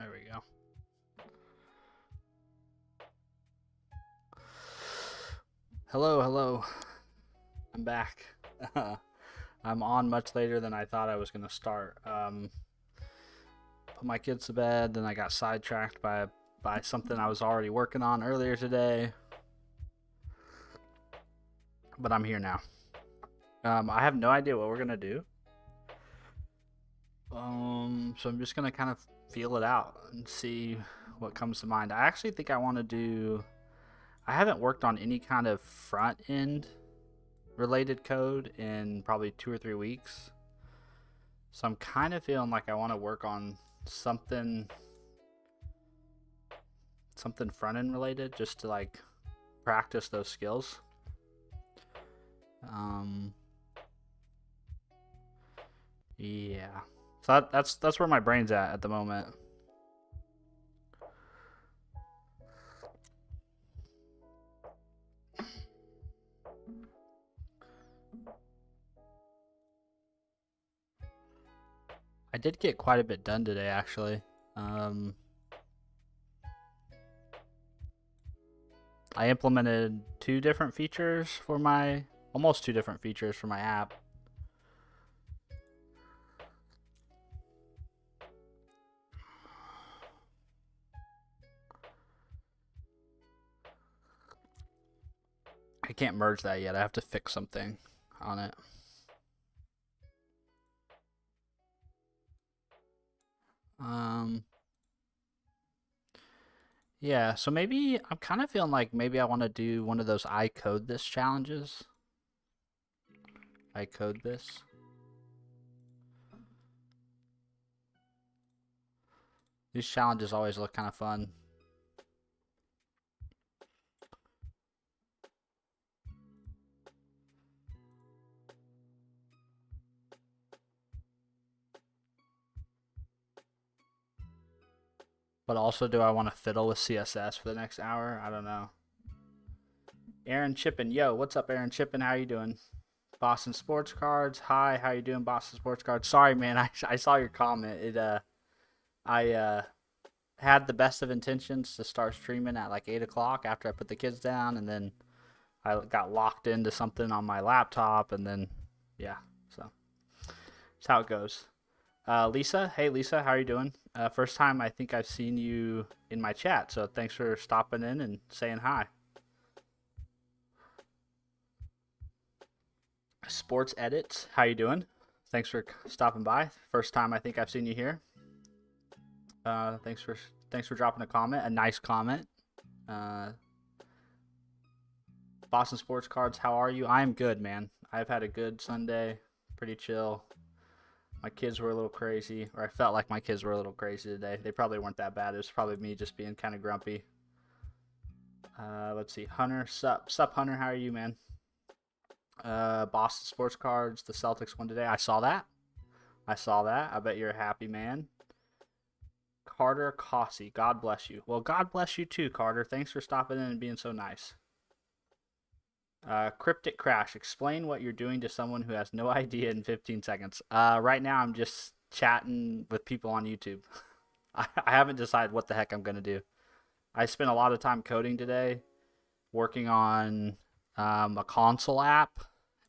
There we go. Hello. I'm back. I'm on much later than I thought I was going to start. Put my kids to bed, then I got sidetracked by something I was already working on earlier today. But I'm here now. I have no idea what we're going to do. So I'm just going to kind of feel it out and see what comes to mind. I actually think I want to do... I haven't worked on any kind of front end related code in probably 2 or 3 weeks. So I'm kind of feeling like I want to work on something front end related just to like practice those skills. Yeah. So that's where my brain's at the moment. I did get quite a bit done today, actually. I implemented almost two different features for my app. I can't merge that yet. I have to fix something on it. Yeah, so maybe I'm kind of feeling like maybe I want to do one of those I code this challenges. I code this. These challenges always look kind of fun. But also, do I want to fiddle with CSS for the next hour? I don't know. Aaron Chippen, yo, what's up, Aaron Chippen? How you doing? Boston Sports Cards, hi, how you doing, Boston Sports Cards? Sorry, man, I saw your comment. I had the best of intentions to start streaming at like 8 o'clock after I put the kids down, and then I got locked into something on my laptop, and then yeah, so that's how it goes. Lisa, hey Lisa, how are you doing? First time I think I've seen you in my chat, so thanks for stopping in and saying hi. Sports Edits, how you doing? Thanks for stopping by. First time I think I've seen you here. Thanks for dropping a comment, a nice comment. Boston Sports Cards, how are you? I am good, man. I've had a good Sunday, pretty chill. My kids were a little crazy, or I felt like my kids were a little crazy today. They probably weren't that bad. It was probably me just being kind of grumpy. Let's see, Hunter, sup, Hunter, how are you, man? Boston Sports Cards, the Celtics won today. I saw that. I bet you're a happy man. Carter Cossey, God bless you. Well, God bless you too, Carter. Thanks for stopping in and being so nice. Cryptic Crash, explain what you're doing to someone who has no idea in 15 seconds. Right now, I'm just chatting with people on YouTube. I haven't decided what the heck I'm going to do. I spent a lot of time coding today, working on a console app,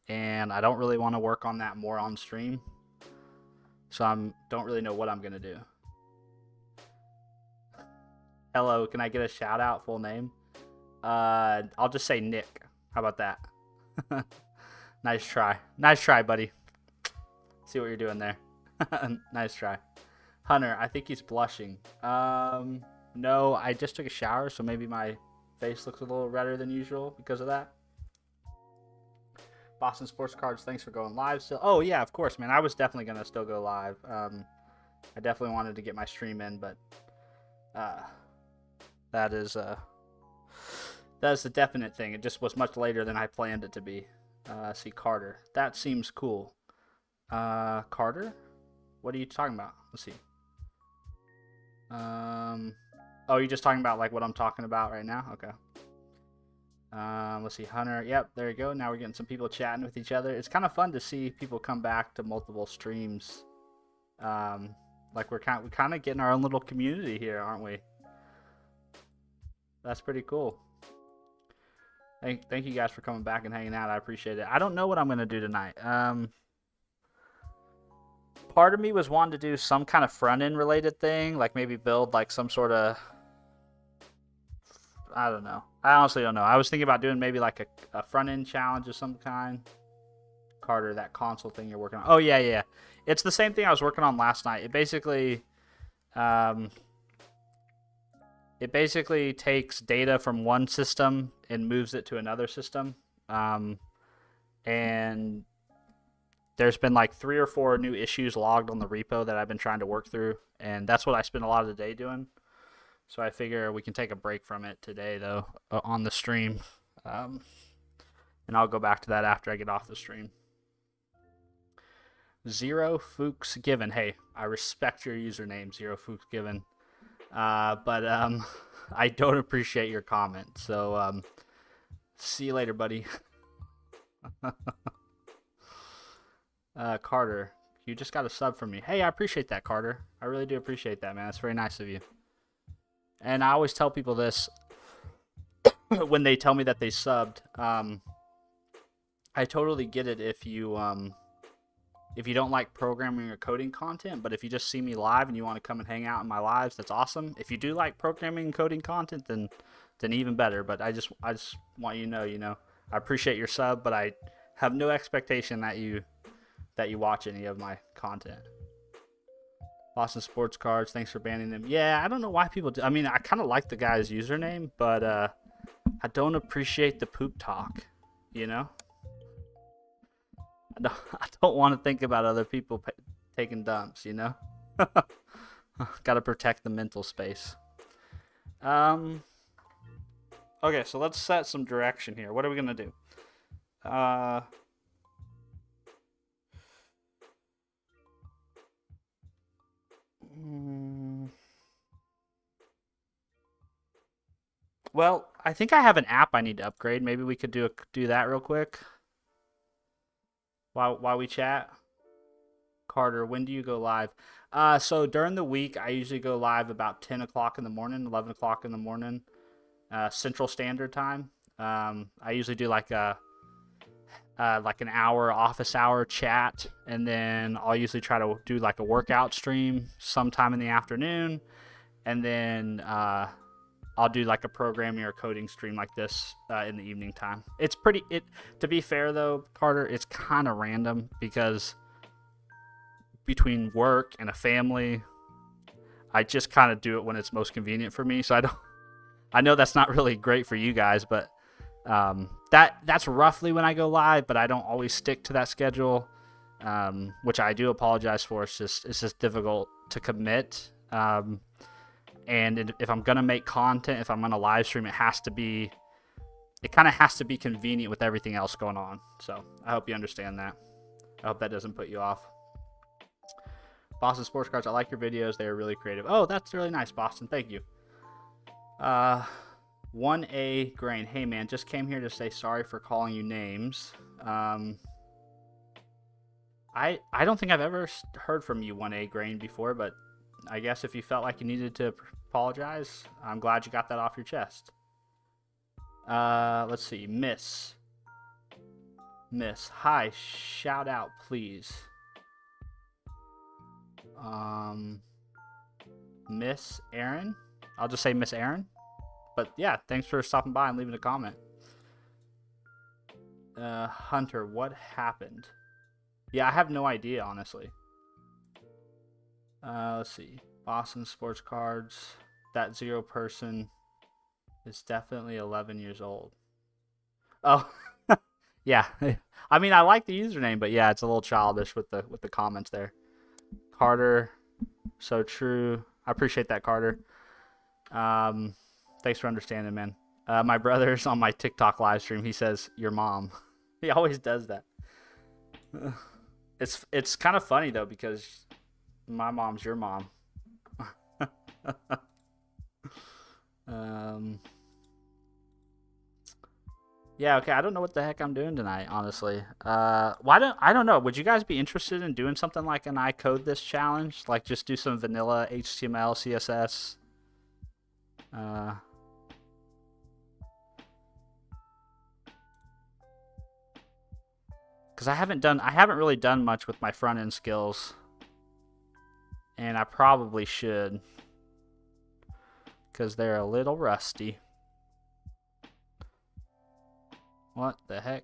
and I don't really want to work on that more on stream. So I don't really know what I'm going to do. Hello, can I get a shout out, full name? I'll just say Nick. How about that? Nice try, buddy. See what you're doing there. Nice try. Hunter, I think he's blushing. No, I just took a shower, so maybe my face looks a little redder than usual because of that. Boston Sports Cards, thanks for going live still. Oh yeah, of course, man. I was definitely gonna still go live. I definitely wanted to get my stream in, but that's the definite thing. It just was much later than I planned it to be. See, Carter. That seems cool. Carter? What are you talking about? Let's see. Oh, you're just talking about like what I'm talking about right now? Okay. Let's see, Hunter. Yep, there you go. Now we're getting some people chatting with each other. It's kind of fun to see people come back to multiple streams Like we're kind of getting our own little community here, aren't we? That's pretty cool. Thank you guys for coming back and hanging out. I appreciate it. I don't know what I'm gonna do tonight. Part of me was wanting to do some kind of front end related thing, like maybe build like some sort of, I don't know. I honestly don't know. I was thinking about doing maybe like a front end challenge of some kind. Carter, that console thing you're working on. Oh yeah, yeah. It's the same thing I was working on last night. Um, it basically takes data from one system and moves it to another system. And there's been like 3 or 4 new issues logged on the repo that I've been trying to work through, and that's what I spend a lot of the day doing. So I figure we can take a break from it today, though, on the stream. And I'll go back to that after I get off the stream. Zero Fuchs Given. Hey, I respect your username, Zero Fuchs Given. But I don't appreciate your comment. So see you later, buddy. Carter, you just got a sub from me. Hey, I appreciate that, Carter. I really do appreciate that, man. It's very nice of you. And I always tell people this when they tell me that they subbed. I totally get it if you don't like programming or coding content, but if you just see me live and you want to come and hang out in my lives, that's awesome. If you do like programming and coding content, then even better. But I just want you to know, I appreciate your sub, but I have no expectation that you watch any of my content. Boston Sports Cards, thanks for banning them. Yeah, I don't know why people do. I mean, I kind of like the guy's username, but I don't appreciate the poop talk, you know? I don't want to think about other people taking dumps, you know? Got to protect the mental space. Okay, so let's set some direction here. What are we going to do? Well, I think I have an app I need to upgrade. Maybe we could do that real quick while we chat. Carter, when do you go live? So during the week, I usually go live about 10 o'clock in the morning, 11 o'clock in the morning, Central Standard Time. I usually do like an hour office hour chat, and then I'll usually try to do like a workout stream sometime in the afternoon, and then I'll do like a programming or coding stream like this in the evening time. To be fair though, Carter, it's kind of random because between work and a family, I just kind of do it when it's most convenient for me. So I know that's not really great for you guys, but that's roughly when I go live, but I don't always stick to that schedule, which I do apologize for. It's just difficult to commit. And if I'm gonna make content, if I'm gonna live stream, it kind of has to be convenient with everything else going on. So I hope you understand that. I hope that doesn't put you off. Boston Sports Cards, I like your videos. They are really creative. Oh, that's really nice, Boston. Thank you. 1A Grain. Hey, man, just came here to say sorry for calling you names. I don't think I've ever heard from you, 1A Grain, before, but I guess if you felt like you needed to apologize, I'm glad you got that off your chest. Let's see. Miss. Hi, shout out, please. Miss Aaron. I'll just say Miss Aaron. But yeah, thanks for stopping by and leaving a comment. Hunter, what happened? Yeah, I have no idea, honestly. Let's see. Boston Sports Cards. That zero person is definitely 11 years old. Oh, yeah. I mean, I like the username, but yeah, it's a little childish with the comments there. Carter, so true. I appreciate that, Carter. Thanks for understanding, man. My brother's on my TikTok live stream. He says, your mom. He always does that. It's kind of funny, though, because my mom's your mom. Yeah, okay. I don't know what the heck I'm doing tonight, honestly. I don't know. Would you guys be interested in doing something like an I code this challenge? Like just do some vanilla HTML, CSS. Uh, because I haven't really done much with my front end skills, and I probably should, because they're a little rusty. What the heck?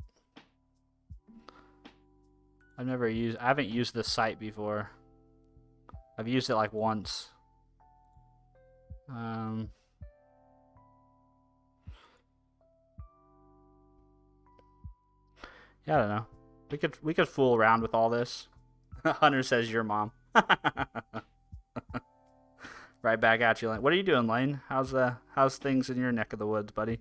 I haven't used this site before. I've used it like once. Yeah, I don't know. We could fool around with all this. Hunter says your mom. Right back at you, Lane. What are you doing, Lane? How's things in your neck of the woods, buddy?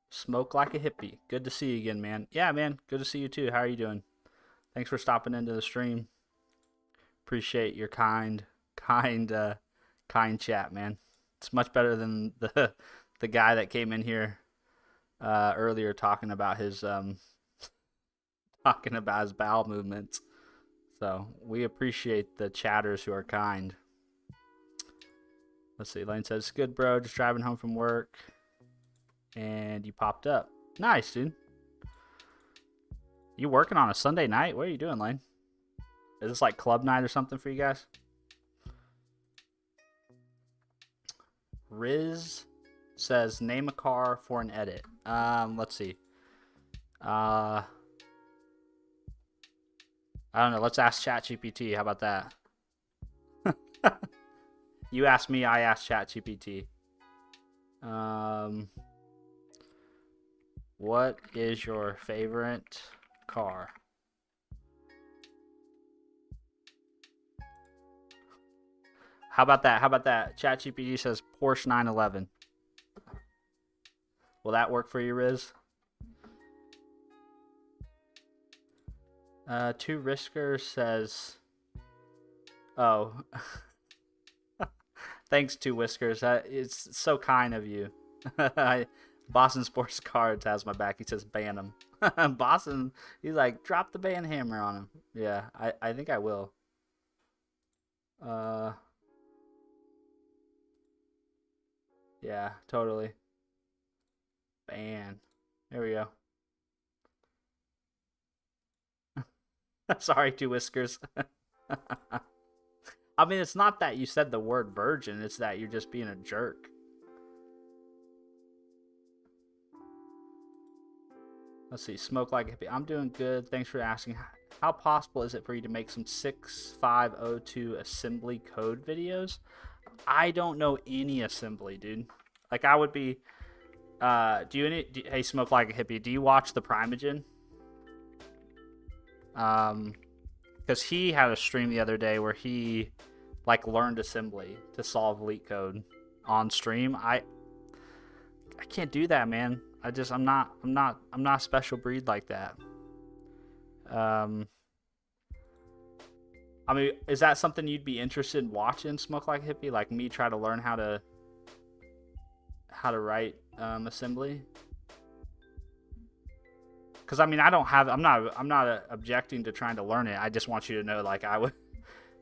Smoke like a hippie. Good to see you again, man. Yeah, man. Good to see you too. How are you doing? Thanks for stopping into the stream. Appreciate your kind chat, man. It's much better than the guy that came in here earlier talking about his bowel movements. So we appreciate the chatters who are kind. Let's see. Lane says, "Good, bro. Just driving home from work, and you popped up. Nice, dude. You working on a Sunday night? What are you doing, Lane? Is this like club night or something for you guys?" Riz says, "Name a car for an edit." Let's see. I don't know. Let's ask ChatGPT. How about that? You ask me, I ask ChatGPT. What is your favorite car? How about that? How about that? ChatGPT says Porsche 911. Will that work for you, Riz? Two Risker says, "Oh, thanks, Two Whiskers. It's so kind of you." Boston Sports Cards has my back. He says, "Ban him." Boston, he's like, "Drop the ban hammer on him." Yeah, I think I will. Yeah, totally. Ban. There we go. Sorry, Two Whiskers. I mean, it's not that you said the word virgin, it's that you're just being a jerk. Let's see. Smoke like a hippie. I'm doing good. Thanks for asking. How possible is it for you to make some 6502 assembly code videos? I don't know any assembly, dude. Like, I would be. Hey, Smoke like a hippie, do you watch the Primogen? Because he had a stream the other day where he like learned assembly to solve leak code on stream. I can't do that, man. I'm not a special breed like that. I mean, is that something you'd be interested in watching, Smoke like a hippie? Like me try to learn how to write assembly? Because I mean, I'm not objecting to trying to learn it. I just want you to know, like,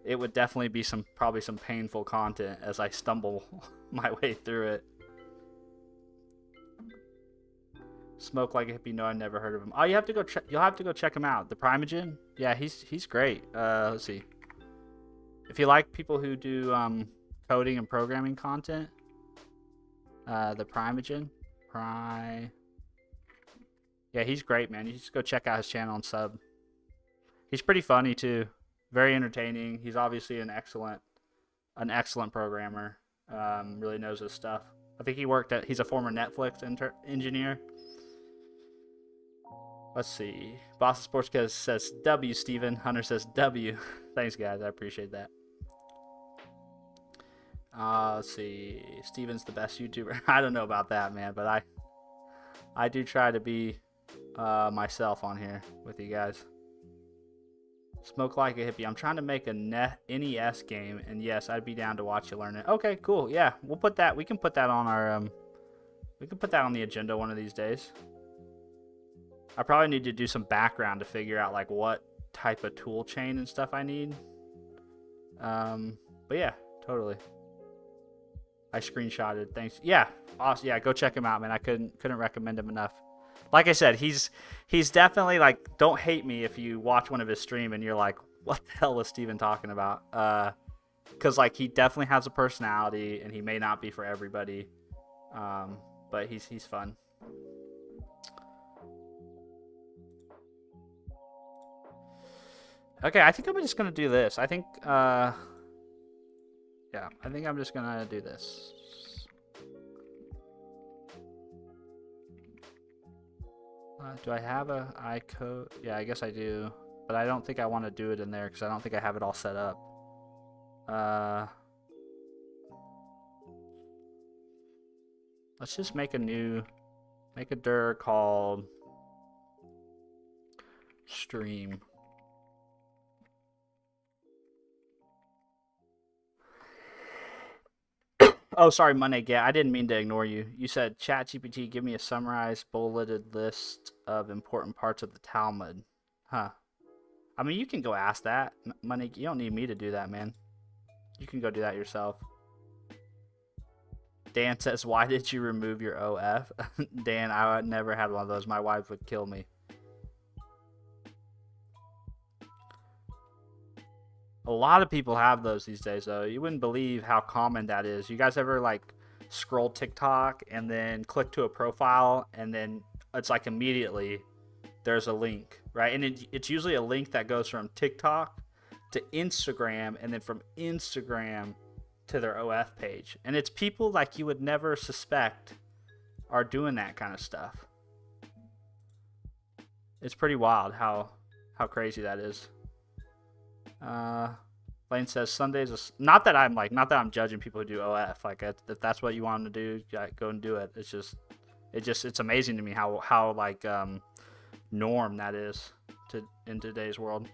it would definitely be probably some painful content as I stumble my way through it. Smoke like a hippie. No, I never heard of him. Oh, you'll have to go check him out. The Primogen. Yeah, he's great. Let's see. If you like people who do coding and programming content, the Primogen. Yeah, he's great, man. You just go check out his channel and sub. He's pretty funny too. Very entertaining. He's obviously an excellent programmer. Really knows his stuff. I think he's a former Netflix engineer. Let's see. Boston Sports says W, Steven. Hunter says W. Thanks, guys. I appreciate that. Let's see. Steven's the best YouTuber. I don't know about that, man, but I do try to be myself on here with you guys. Smoke like a hippie. I'm trying to make a NES game, and yes, I'd be down to watch you learn it. Okay, cool. Yeah, we'll put that. We can put that on our we can put that on the agenda one of these days. I probably need to do some background to figure out like what type of tool chain and stuff I need. But yeah, totally. I screenshotted. Thanks. Yeah, awesome. Yeah, go check him out, man. I couldn't recommend him enough. Like I said, he's definitely like, don't hate me if you watch one of his stream and you're like, what the hell was Steven talking about? Because like he definitely has a personality and he may not be for everybody, but he's fun. Okay, I think I'm just gonna do this. I think yeah, I think I'm just gonna do this. Do I have a iCode? Yeah, I guess I do. But I don't think I want to do it in there because I don't think I have it all set up. Let's just make a dir called stream. Oh, sorry, Monday. Yeah, I didn't mean to ignore you. You said, ChatGPT, give me a summarized, bulleted list of important parts of the Talmud. Huh. I mean, you can go ask that. Money, you don't need me to do that, man. You can go do that yourself. Dan says, why did you remove your OF? Dan, I never had one of those. My wife would kill me. A lot of people have those these days, though. You wouldn't believe how common that is. You guys ever, like, scroll TikTok and then click to a profile and then it's like immediately there's a link, right? And it's usually a link that goes from TikTok to Instagram and then from Instagram to their OF page. And it's people like you would never suspect are doing that kind of stuff. It's pretty wild how crazy that is. Lane says Sundays. Not that I'm judging people who do OF. Like if that's what you want them to do, go and do it. It's amazing to me how like norm that is in today's world.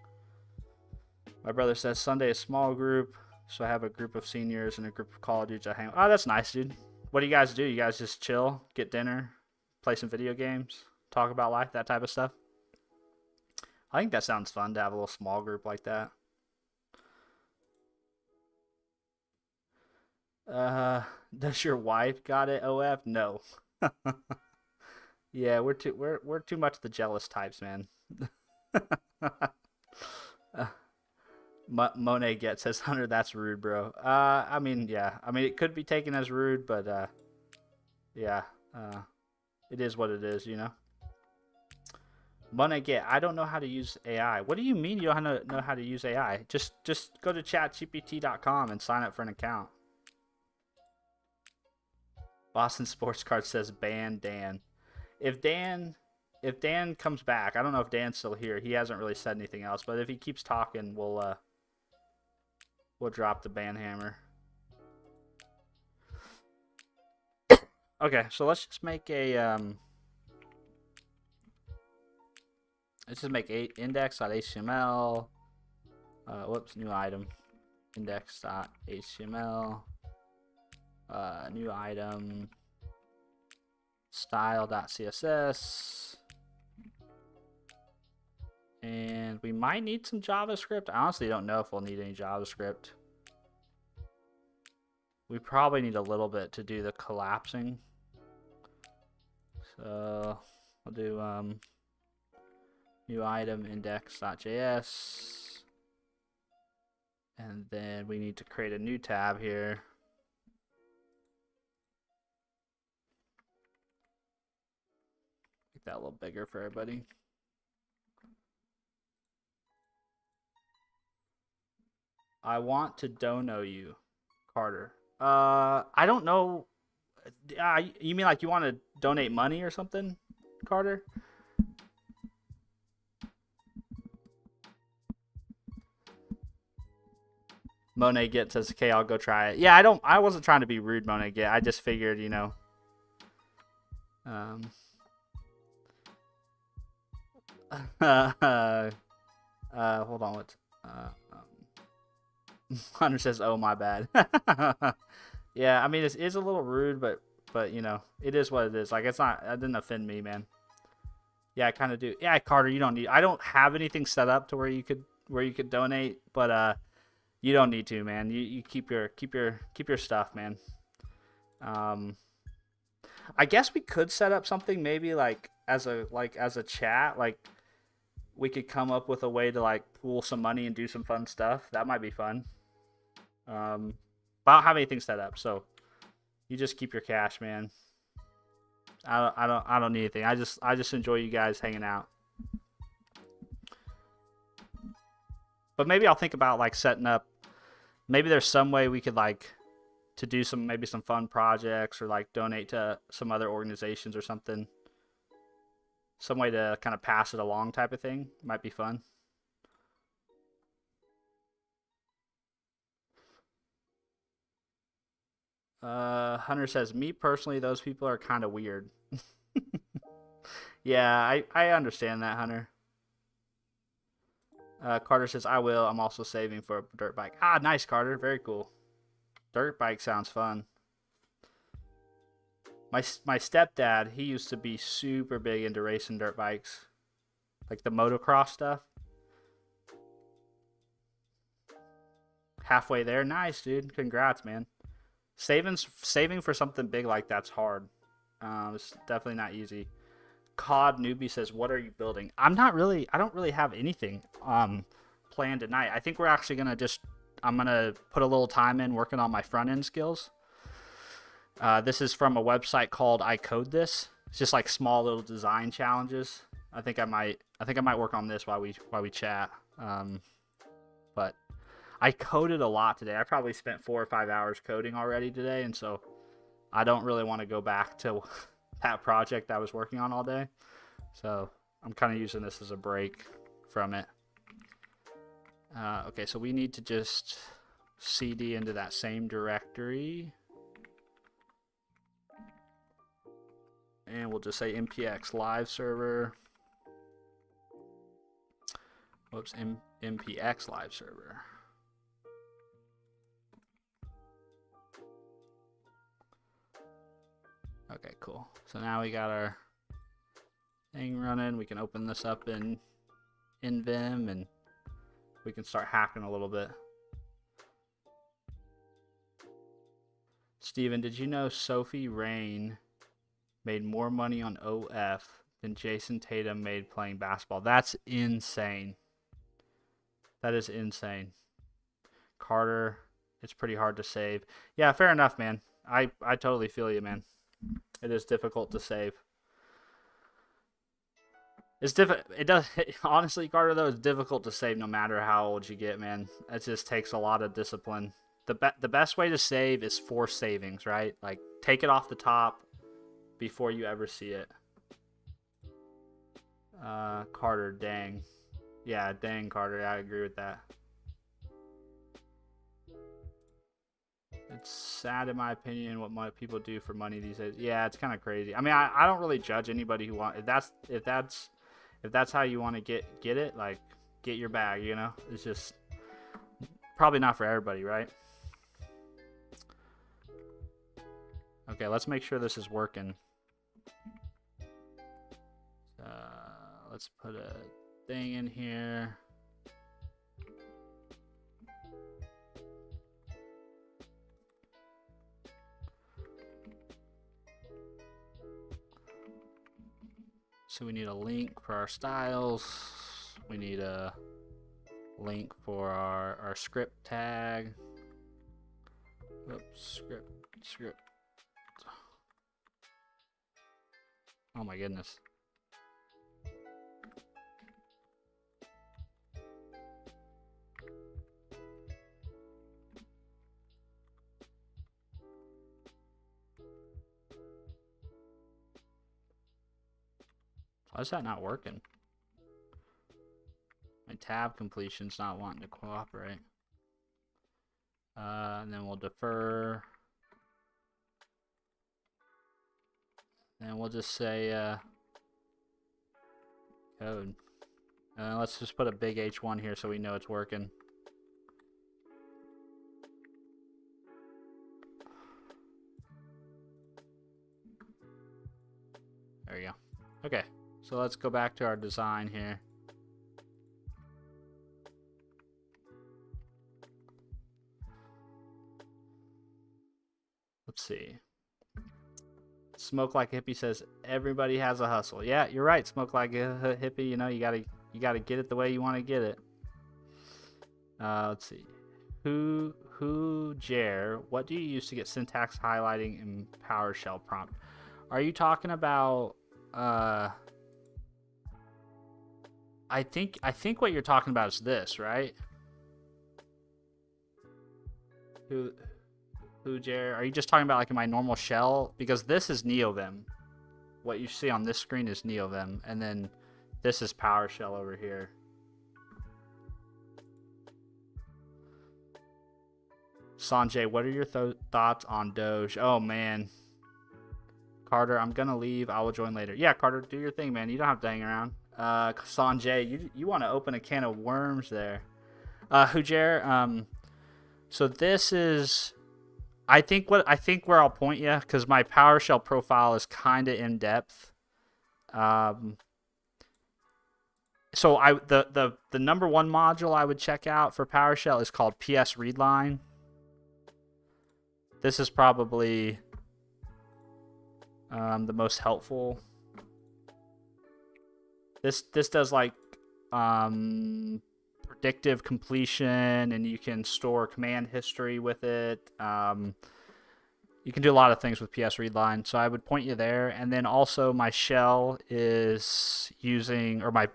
My brother says Sunday is small group, so I have a group of seniors and a group of college dudes I hang. Oh, that's nice, dude. What do you guys do? You guys just chill, get dinner, play some video games, talk about life, that type of stuff? I think that sounds fun to have a little small group like that. Does your wife got it, OF? No. Yeah, we're too much the jealous types, man. Monet gets says, Hunter, that's rude, bro. I mean, yeah. I mean, it could be taken as rude, but yeah. It is what it is, you know. Monet get, I don't know how to use AI. What do you mean you don't know how to use AI? Just go to chatgpt.com and sign up for an account. Boston Sports Card says ban Dan. If Dan comes back, I don't know if Dan's still here. He hasn't really said anything else, but if he keeps talking, we'll drop the ban hammer. Okay, so let's just make a let's just make index.html. Whoops, new item. Index.html. New item. Style.css. And we might need some JavaScript. I honestly don't know if we'll need any JavaScript. We probably need a little bit to do the collapsing. So I'll do new item index.js. And then we need to create a new tab here. Make that a little bigger for everybody. I want to dono you, Carter. I don't know. You mean like you want to donate money or something, Carter? Monet Get says, okay, I'll go try it. Yeah, I wasn't trying to be rude, Monet Get. I just figured, you know. Hold on. Hunter says, "Oh my bad." Yeah, I mean it is a little rude, but you know it is what it is. Like it's not. It didn't offend me, man. Yeah, I kind of do. Yeah, Carter, you don't need. I don't have anything set up to where you could donate, but you don't need to, man. You keep your stuff, man. Um, I guess we could set up something maybe like as a chat, like we could come up with a way to like pool some money and do some fun stuff. That might be fun. Um, but I don't have anything set up, so you just keep your cash, man. I don't need anything. I just enjoy you guys hanging out. But maybe I'll think about like setting up. Maybe there's some way we could like to do some maybe some fun projects or like donate to some other organizations or something. Some way to kind of pass it along type of thing might be fun. Hunter says, me personally, those people are kind of weird. Yeah, I understand that, Hunter. Carter says, I will. I'm also saving for a dirt bike. Ah, nice, Carter. Very cool. Dirt bike sounds fun. My stepdad, he used to be super big into racing dirt bikes, like the motocross stuff. Halfway there, nice, dude. Congrats, man. Saving for something big like that's hard. It's definitely not easy. COD newbie says, "What are you building?" I'm not really. I don't really have anything planned tonight. I think we're actually gonna just. I'm gonna put a little time in working on my front end skills. This is from a website called I Code This. It's just like small little design challenges. I think I might work on this while we chat. But I coded a lot today. I probably spent 4 or 5 hours coding already today, and so I don't really want to go back to that project I was working on all day. So I'm kind of using this as a break from it. Okay, so we need to just cd into that same directory. And we'll just say npx live server. Whoops, npx live server. Okay, cool. So now we got our thing running. We can open this up in Vim and we can start hacking a little bit. Steven, did you know Sophie Rain made more money on OF than Jason Tatum made playing basketball? That's insane. That is insane. Carter, it's pretty hard to save. Yeah, fair enough, man. I totally feel you, man. It is difficult to save. It's difficult. It does honestly, Carter. Though it's difficult to save no matter how old you get, man. It just takes a lot of discipline. The best way to save is force savings, right? Like take it off the top before you ever see it. Carter, dang. Yeah, dang, Carter. I agree with that. It's sad in my opinion what people do for money these days. Yeah, it's kind of crazy. I mean, I don't really judge anybody who want if that's how you want to get it, like get your bag, you know? It's just probably not for everybody, right? Okay, let's make sure this is working. Let's put a thing in here. So we need a link for our styles. We need a link for our script tag. Oops, script. Oh my goodness. Why is that not working? My tab completion's not wanting to cooperate. And then we'll defer. And we'll just say code. Let's just put a big H1 here so we know it's working. Okay, so let's go back to our design here. Let's see. Smoke Like a Hippie says everybody has a hustle. Yeah, you're right. Smoke Like a Hippie. You know, you gotta get it the way you want to get it. Let's see. Jer, what do you use to get syntax highlighting in PowerShell prompt? Are you talking about? I think what you're talking about is this, right? Jer, are you just talking about like in my normal shell? Because this is NeoVim. What you see on this screen is NeoVim, and then this is PowerShell over here. Sanjay, what are your thoughts on Doge? Oh, man. Carter, I'm going to leave. I will join later. Yeah, Carter, do your thing, man. You don't have to hang around. Sanjay, you want to open a can of worms there. Hujair, so this is... I think where I'll point you, because my PowerShell profile is kind of in depth. So the number one module I would check out for PowerShell is called PS Readline. This is probably the most helpful. This does like predictive completion, and you can store command history with it. You can do a lot of things with PS Readline, so I would point you there. And then also my shell is using, or my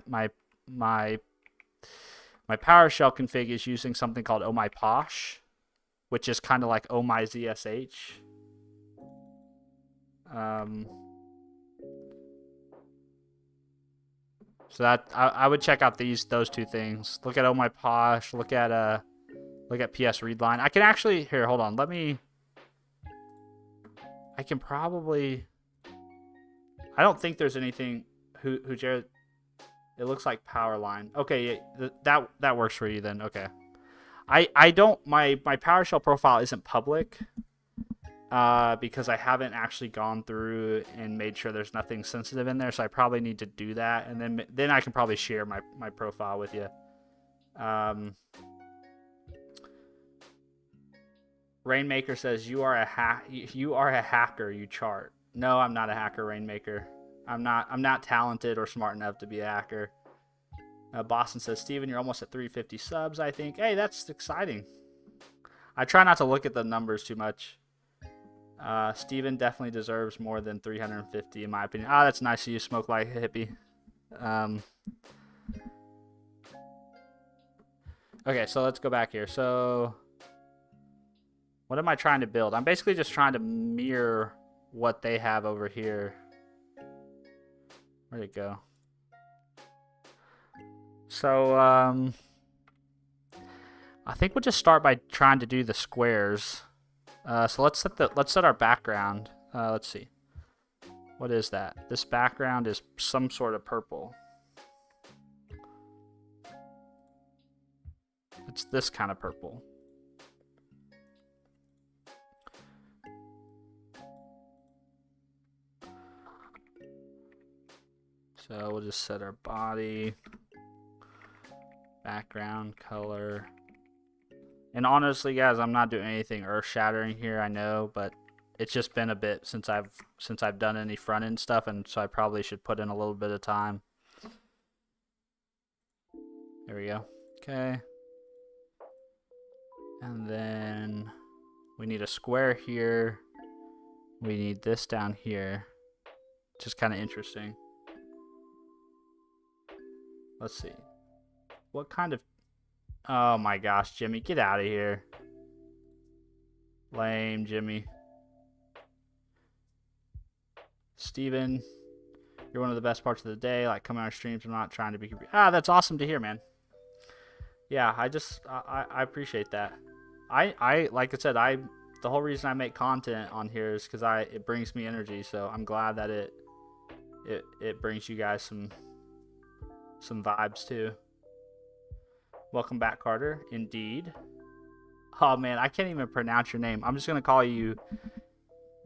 PowerShell config is using something called OhMyPosh, which is kind of like OhMyZSH. So that I would check out those two things. Look at OhMyPosh. Look at PS Readline. I can actually here. Hold on. I can probably. I don't think there's anything. Jared. It looks like Powerline. Okay, yeah, that works for you then. Okay. I don't. My PowerShell profile isn't public. Because I haven't actually gone through and made sure there's nothing sensitive in there, so I probably need to do that, and then I can probably share my profile with you. Rainmaker says you are a hacker. You chart. No, I'm not a hacker, Rainmaker. I'm not talented or smart enough to be a hacker. Boston says, Steven, you're almost at 350 subs, I think. Hey, that's exciting. I try not to look at the numbers too much. Steven definitely deserves more than 350 in my opinion. Ah, that's nice of you, Smoke Like a Hippie. Okay, so let's go back here. So what am I trying to build? I'm basically just trying to mirror what they have over here. Where'd it go? So I think we'll just start by trying to do the squares. So let's set our background. Let's see. What is that? This background is some sort of purple. It's this kind of purple. So we'll just set our body, background color. And honestly, guys, I'm not doing anything earth-shattering here, I know, but it's just been a bit since I've done any front-end stuff, and so I probably should put in a little bit of time. There we go. Okay. And then we need a square here. We need this down here. Which is kind of interesting. Let's see. What kind of... Oh my gosh, Jimmy, get out of here. Lame, Jimmy. Steven, you're one of the best parts of the day. Like, coming on our streams. I'm not trying to be... Ah, that's awesome to hear, man. Yeah, I appreciate that. I like I said, the whole reason I make content on here is because it brings me energy. So I'm glad that it brings you guys some vibes too. Welcome back, Carter. Indeed. Oh man, I can't even pronounce your name. I'm just gonna call you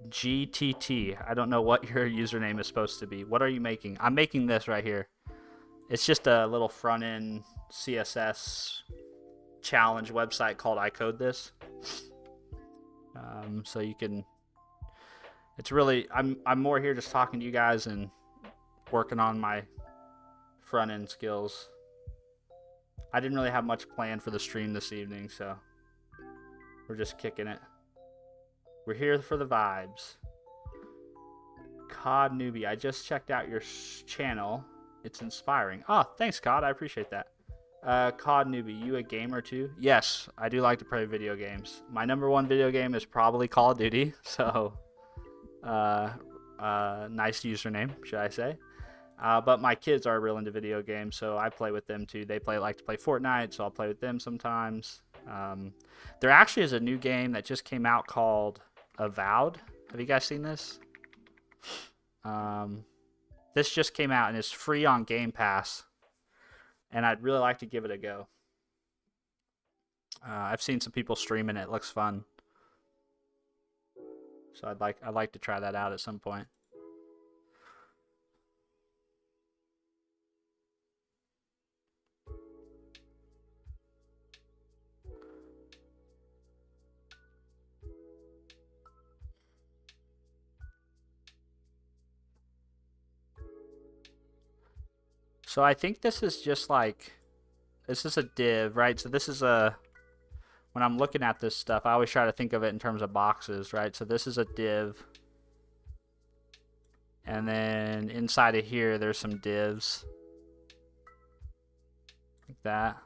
GTT. I don't know what your username is supposed to be. What are you making? I'm making this right here. It's just a little front end CSS challenge website called I Code This. So you can. It's really I'm more here just talking to you guys and working on my front end skills. I didn't really have much planned for the stream this evening, so we're just kicking it. We're here for the vibes. COD newbie, I just checked out your channel. It's inspiring. Oh, thanks, COD. I appreciate that. COD newbie, you a gamer too? Yes, I do like to play video games. My #1 video game is probably Call of Duty, so nice username, should I say. But my kids are real into video games, so I play with them too. They like to play Fortnite, so I'll play with them sometimes. There actually is a new game that just came out called Avowed. Have you guys seen this? This just came out and it's free on Game Pass, and I'd really like to give it a go. I've seen some people streaming it. It looks fun, so I'd like to try that out at some point. So I think this is just like, this is a div, right? So this is a, when I'm looking at this stuff, I always try to think of it in terms of boxes, right? So this is a div. And then inside of here, there's some divs. Like that.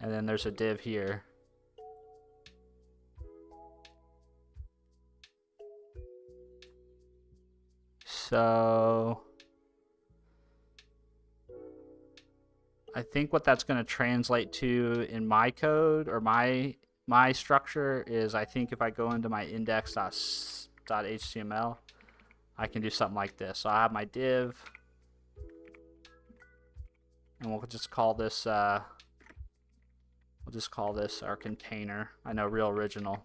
And then there's a div here. So I think what that's going to translate to in my code or my structure is, I think if I go into my index.html, I can do something like this. So I have my div, and we'll just call this our container. I know, real original.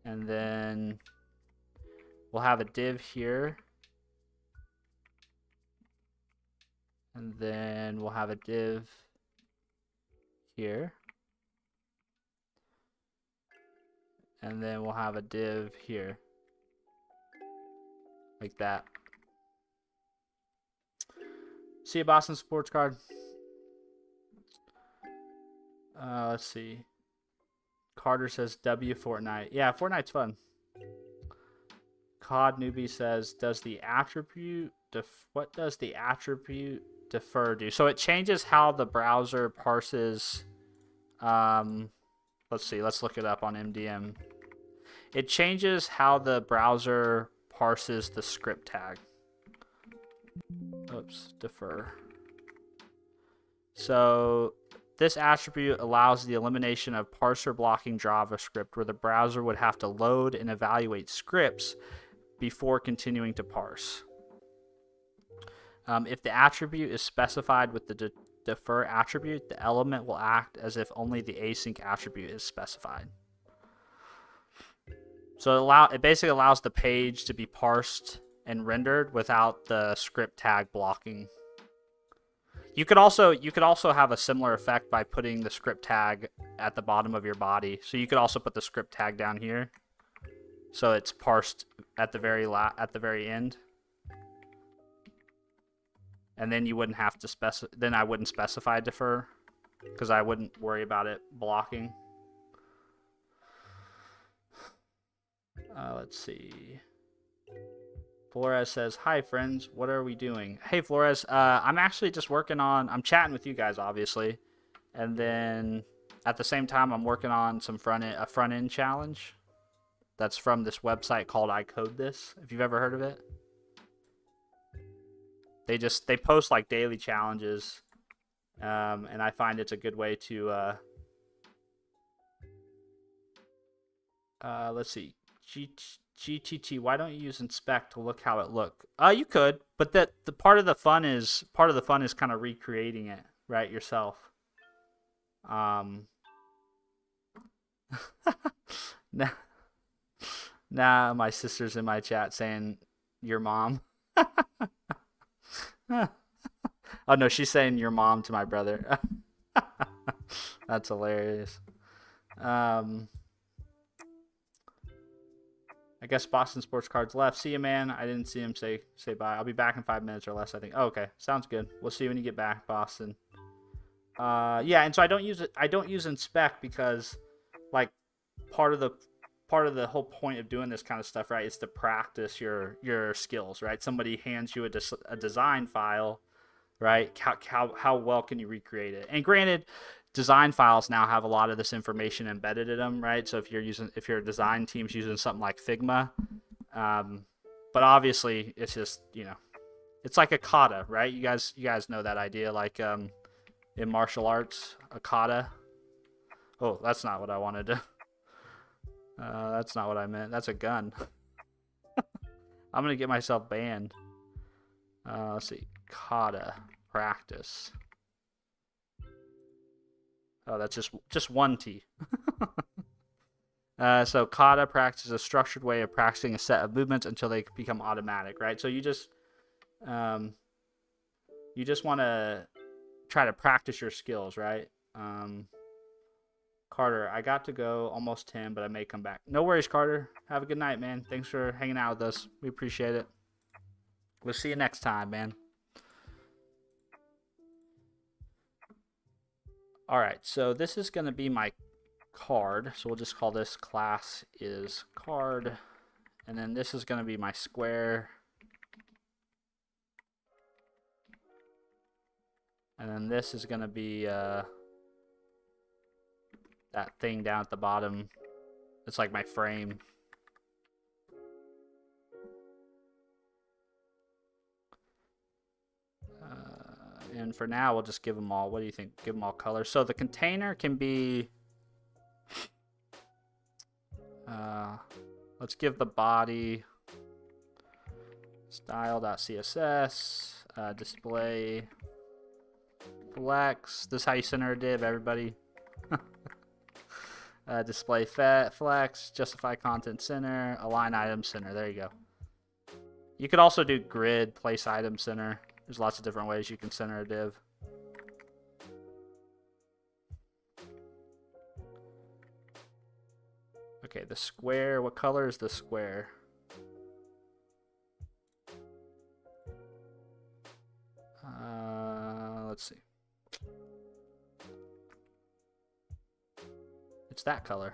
And then we'll have a div here. And then we'll have a div here. And then we'll have a div here. Like that. See a Boston sports card? Let's see. Carter says W Fortnite. Yeah, Fortnite's fun. COD newbie says, does the attribute what does the attribute defer do? So it changes how the browser parses. Let's see. Let's look it up on MDM. It changes how the browser parses the script tag. Oops, defer. So this attribute allows the elimination of parser blocking JavaScript, where the browser would have to load and evaluate scripts before continuing to parse. If the attribute is specified with the defer attribute, the element will act as if only the async attribute is specified. So it basically allows the page to be parsed and rendered without the script tag blocking. You could also have a similar effect by putting the script tag at the bottom of your body. So you could also put the script tag down here, so it's parsed at the very end. And then you wouldn't have to then I wouldn't specify defer, because I wouldn't worry about it blocking. Let's see. Flores says, hi friends, what are we doing? Hey Flores, I'm actually just I'm chatting with you guys, obviously. And then at the same time, I'm working on a front end challenge that's from this website called I Code This, if you've ever heard of it. They post like daily challenges, and I find it's a good way to let's see, GTT. Why don't you use inspect to look how it look? You could, but the part of the fun is kind of recreating it right yourself. Nah, nah, my sister's in my chat saying your mom. Oh no, she's saying your mom to my brother. That's hilarious. Um, I guess Boston Sports Cards left. See you, man. I didn't see him say bye. I'll be back in 5 minutes or less, I think. Oh, okay, sounds good. We'll see you when you get back, Boston. Yeah, and so I don't use it. I don't use inspect because, like, part of the whole point of doing this kind of stuff, right, is to practice your skills, right? Somebody hands you a design file, right? How well can you recreate it? And granted, design files now have a lot of this information embedded in them, right? So if your design team's using something like Figma, but obviously it's just, it's like a kata, right? You guys know that idea, like in martial arts, a kata. Oh, that's not what I wanted to. That's not what I meant. That's a gun. I'm gonna get myself banned. Let's see, kata practice. Oh, that's just one T. So kata practice is a structured way of practicing a set of movements until they become automatic, right? So you just want to try to practice your skills, right? Carter, I got to go, almost 10, but I may come back. No worries, Carter. Have a good night, man. Thanks for hanging out with us. We appreciate it. We'll see you next time, man. All right, so this is going to be my card. So we'll just call this class is card. And then this is going to be my square. And then this is going to be that thing down at the bottom. It's like my frame. And for now, we'll just give them all, what do you think? Give them all colors. So the container can be, let's give the body style.css, display flex. This is how you center a div, everybody. Display flex, justify content center, align item center. There you go. You could also do grid, place item center. There's lots of different ways you can center a div. Okay, the square. What color is the square? Let's see. It's that color.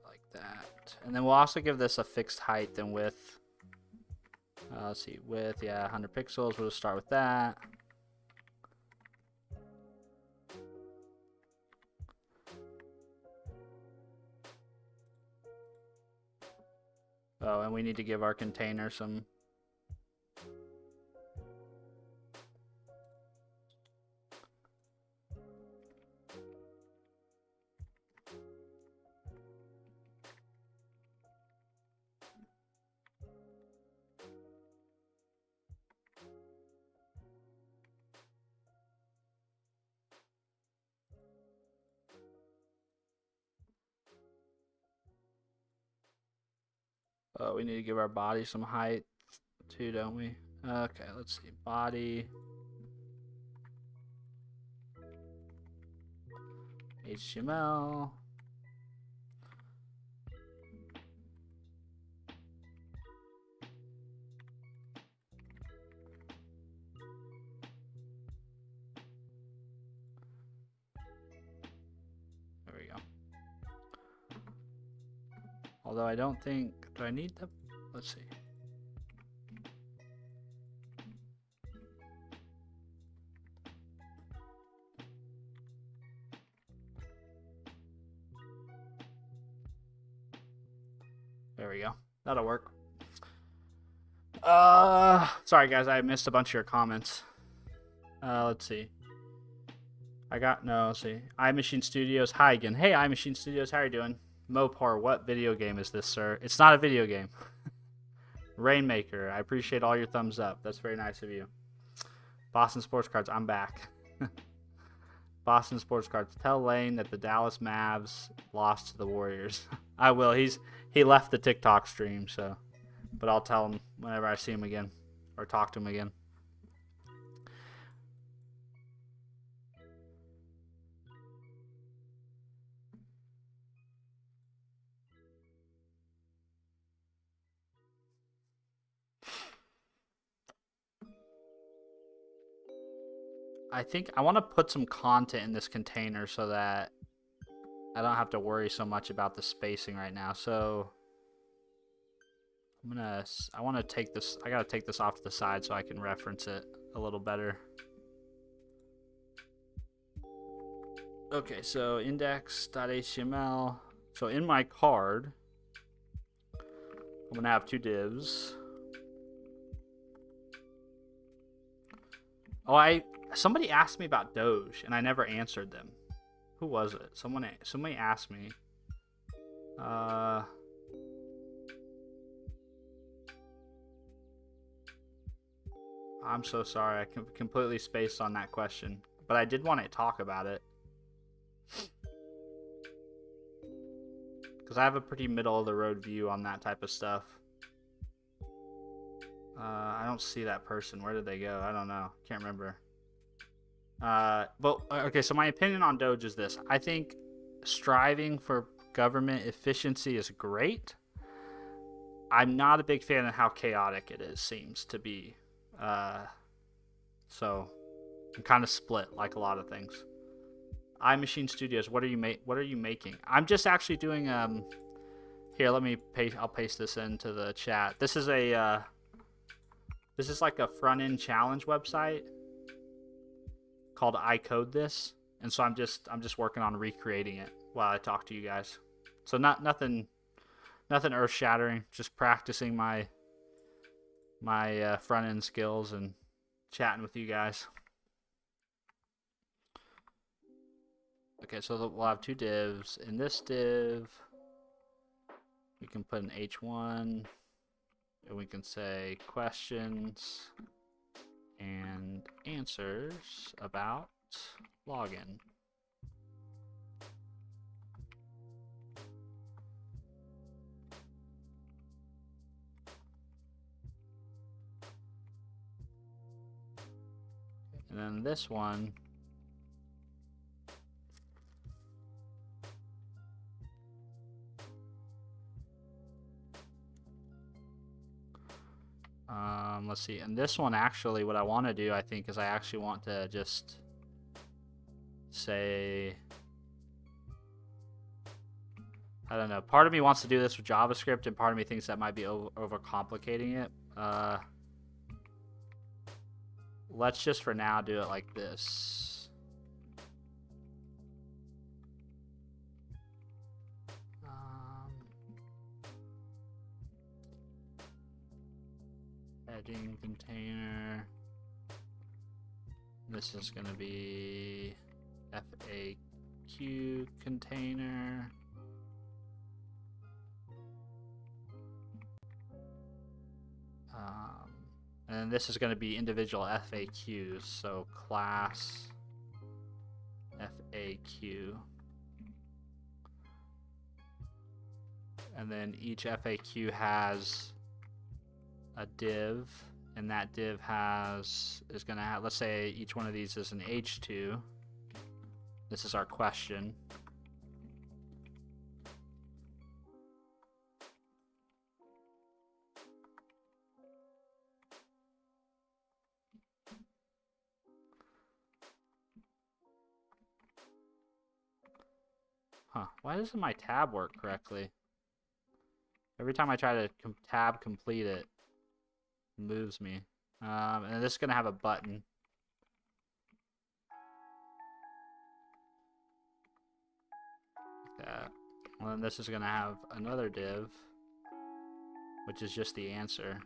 Like that. And then we'll also give this a fixed height and width. Let's see, width, yeah, 100 pixels. We'll just start with that. Oh, and we need to give our container some. Oh, we need to give our body some height too, don't we? Okay, let's see. Body. HTML. There we go. Although I don't think, do I need the, let's see. There we go. That'll work. Sorry guys, I missed a bunch of your comments. Let's see. I got no. See, iMachine Studios. Hi again. Hey, iMachine Studios. How are you doing? Mopar, what video game is this, sir? It's not a video game. Rainmaker, I appreciate all your thumbs up. That's very nice of you. Boston Sports Cards, I'm back. Boston Sports Cards, tell Lane that the Dallas Mavs lost to the Warriors. I will. He left the TikTok stream, so, but I'll tell him whenever I see him again or talk to him again. I think I want to put some content in this container so that I don't have to worry so much about the spacing right now. So I want to take this, I got to take this off to the side so I can reference it a little better. Okay, so index.html. So in my card, I'm going to have two divs. Oh, somebody asked me about Doge, and I never answered them. Who was it? Somebody asked me. I'm so sorry. I completely spaced on that question, but I did want to talk about it because I have a pretty middle of the road view on that type of stuff. I don't see that person. Where did they go? I don't know. Can't remember. But okay, so my opinion on Doge is this. I think striving for government efficiency is great. I'm not a big fan of how chaotic it seems to be. So I'm kind of split, like a lot of things. iMachine Studios, what are you making? I'm just actually doing here, let me paste. I'll paste this into the chat. This is like a front-end challenge website called I Code This, and so I'm just working on recreating it while I talk to you guys. So nothing earth-shattering, just practicing my front-end skills and chatting with you guys. Okay, so we'll have two divs. In this div, we can put an H1, and we can say questions and answers about login. And then this one, let's see. And this one, actually, what I want to do, I think, is I actually want to just say, I don't know. Part of me wants to do this with JavaScript, and part of me thinks that might be overcomplicating it. Let's just for now do it like this. Heading container. This is going to be FAQ container. And this is going to be individual FAQs, so class FAQ. And then each FAQ has a div, and that div is going to have, let's say each one of these is an H2. This is our question. Huh, why doesn't my tab work correctly? Every time I try to tab complete it, moves me. And this is going to have a button. Like that. And then this is going to have another div, which is just the answer.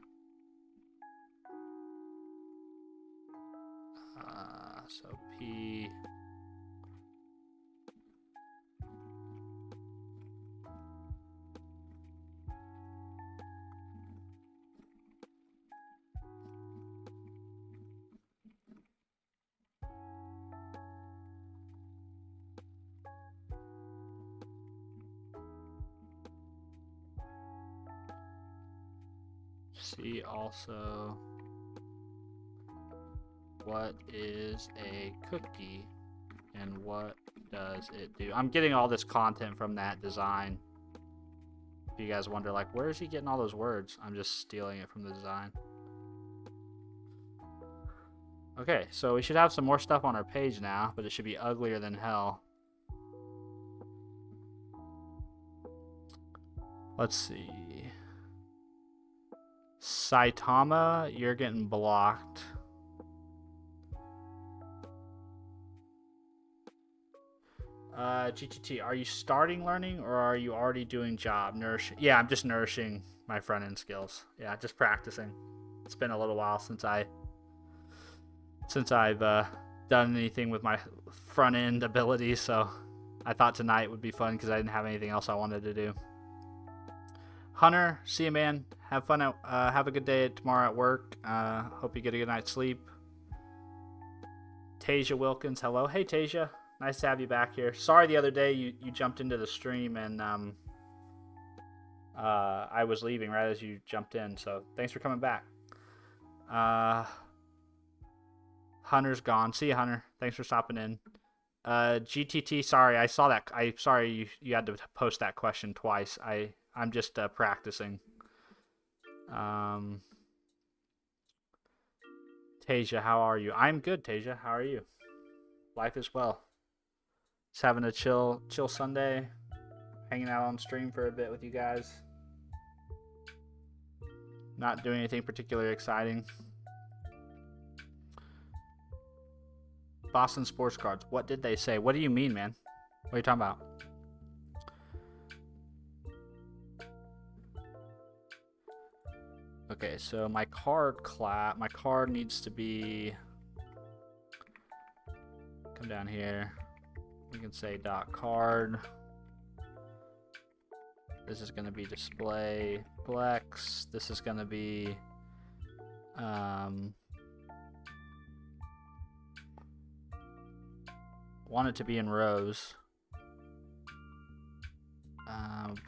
So P See also, what is a cookie and what does it do? I'm getting all this content from that design. If you guys wonder, like, where is he getting all those words? I'm just stealing it from the design. Okay, so we should have some more stuff on our page now, but it should be uglier than hell. Let's see. Saitama, you're getting blocked. GTT, are you starting learning or are you already doing job? Yeah, I'm just nourishing my front end skills. Yeah, just practicing. It's been a little while since I've done anything with my front end abilities, so I thought tonight would be fun because I didn't have anything else I wanted to do. Hunter, see you, man. Have fun. Have a good day tomorrow at work. Hope you get a good night's sleep. Tasia Wilkins, hello. Hey, Tasia. Nice to have you back here. Sorry the other day you jumped into the stream and I was leaving right as you jumped in. So thanks for coming back. Hunter's gone. See you, Hunter. Thanks for stopping in. GTT, sorry. I saw that. Sorry you had to post that question twice. I'm just practicing. Tasia, how are you? I'm good, Tasia. How are you? Life is well. Just having a chill Sunday. Hanging out on stream for a bit with you guys. Not doing anything particularly exciting. Boston Sports Cards. What did they say? What do you mean, man? What are you talking about? Okay, so my card needs to be, come down here. We can say .card. This is going to be display flex. This is going to be want it to be in rows.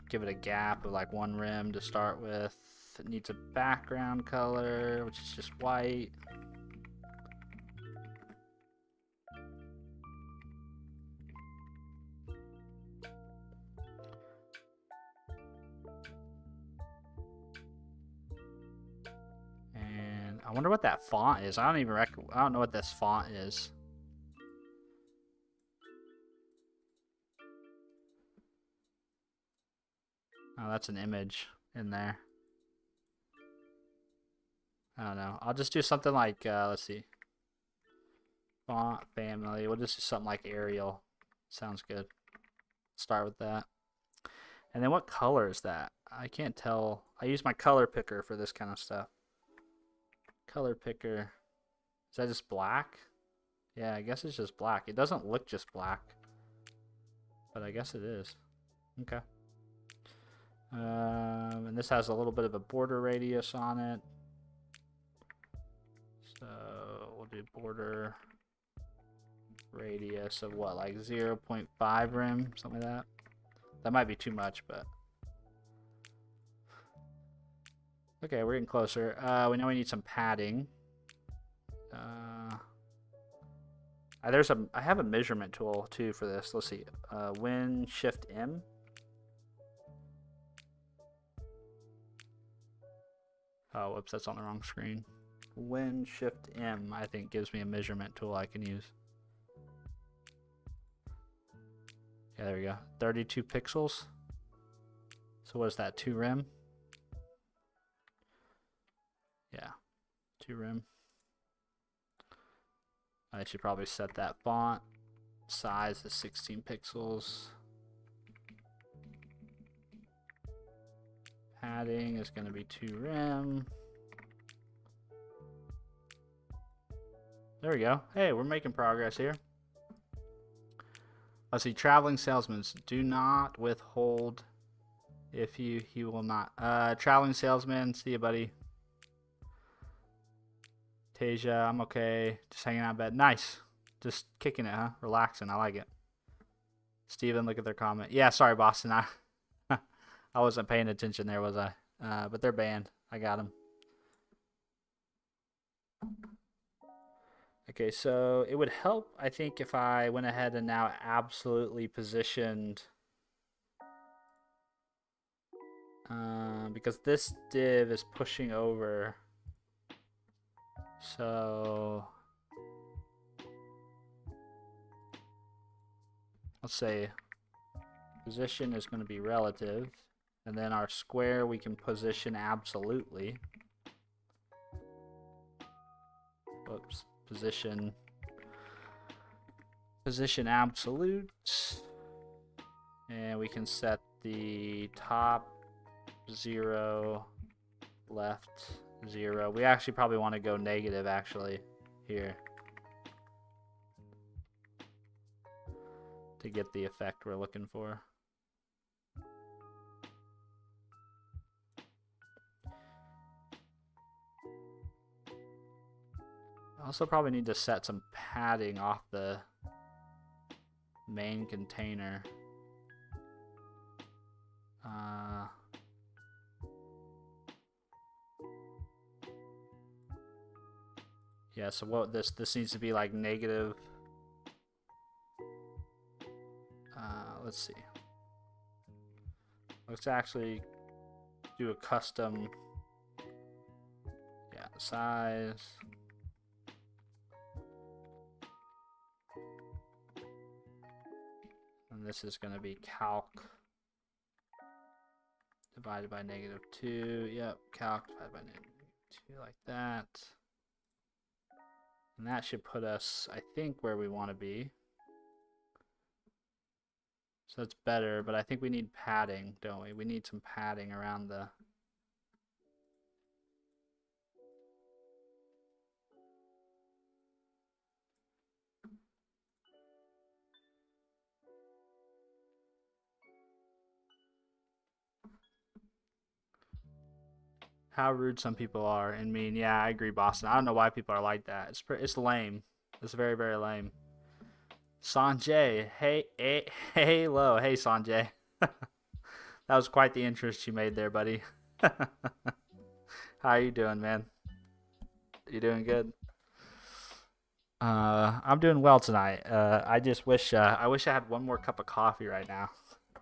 Give it a gap of like 1 rim to start with. It needs a background color, which is just white. And I wonder what that font is. I don't know what this font is. Oh, that's an image in there. I don't know. I'll just do something like, let's see. Font family. We'll just do something like Arial. Sounds good. Start with that. And then what color is that? I can't tell. I use my color picker for this kind of stuff. Color picker. Is that just black? Yeah, I guess it's just black. It doesn't look just black. But I guess it is. Okay. And this has a little bit of a border radius on it. So we'll do border radius of what, like 0.5 rim, something like that. That might be too much, but okay, we're getting closer. We know we need some padding. I have a measurement tool too for this. Let's see. Win Shift M. Oh, whoops, that's on the wrong screen. Win Shift M, I think, gives me a measurement tool I can use. Yeah, there we go. 32 pixels. So what is that, 2 rim? Yeah, 2 rim. I should probably set that font size as 16 pixels. Padding is going to be 2 rim. There we go. Hey, we're making progress here. Let's see. Traveling salesmen, do not withhold if he will not. Traveling salesman, see you, buddy. Tasia, I'm okay. Just hanging out in bed. Nice. Just kicking it, huh? Relaxing. I like it. Steven, look at their comment. Yeah, sorry, Boston. I wasn't paying attention there, was I? But they're banned. I got them. Okay, so it would help, I think, if I went ahead and now absolutely positioned, because this div is pushing over. So let's say position is going to be relative, and then our square we can position absolutely. Whoops, position absolute, and we can set the top 0, left 0. We actually probably want to go negative actually here to get the effect we're looking for. I also probably need to set some padding off the main container. Yeah, so what this needs to be like negative. Let's see. Let's actually do a custom size. And this is going to be calc divided by -2. Yep, calc divided by -2 like that. And that should put us, I think, where we want to be. So that's better, but I think we need padding, don't we? We need some padding around the... How rude some people are and mean. Yeah, I agree, Boston. I don't know why people are like that. It's lame. It's very, very lame. Sanjay, hey, low. Hey, Sanjay. That was quite the interest you made there, buddy. How you doing, man? You doing good? I'm doing well tonight. I just wish I had one more cup of coffee right now,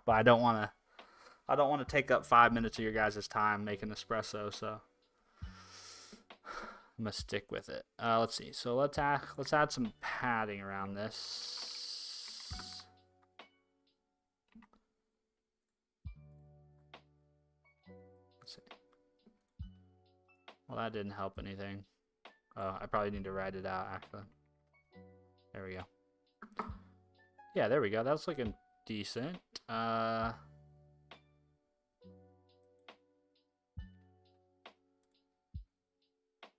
but I don't want to. I don't want to take up 5 minutes of your guys' time making espresso, so I'm gonna stick with it. Let's see. So let's add some padding around this. Let's see. Well, that didn't help anything. Oh, I probably need to write it out actually. There we go. Yeah, there we go. That's looking decent.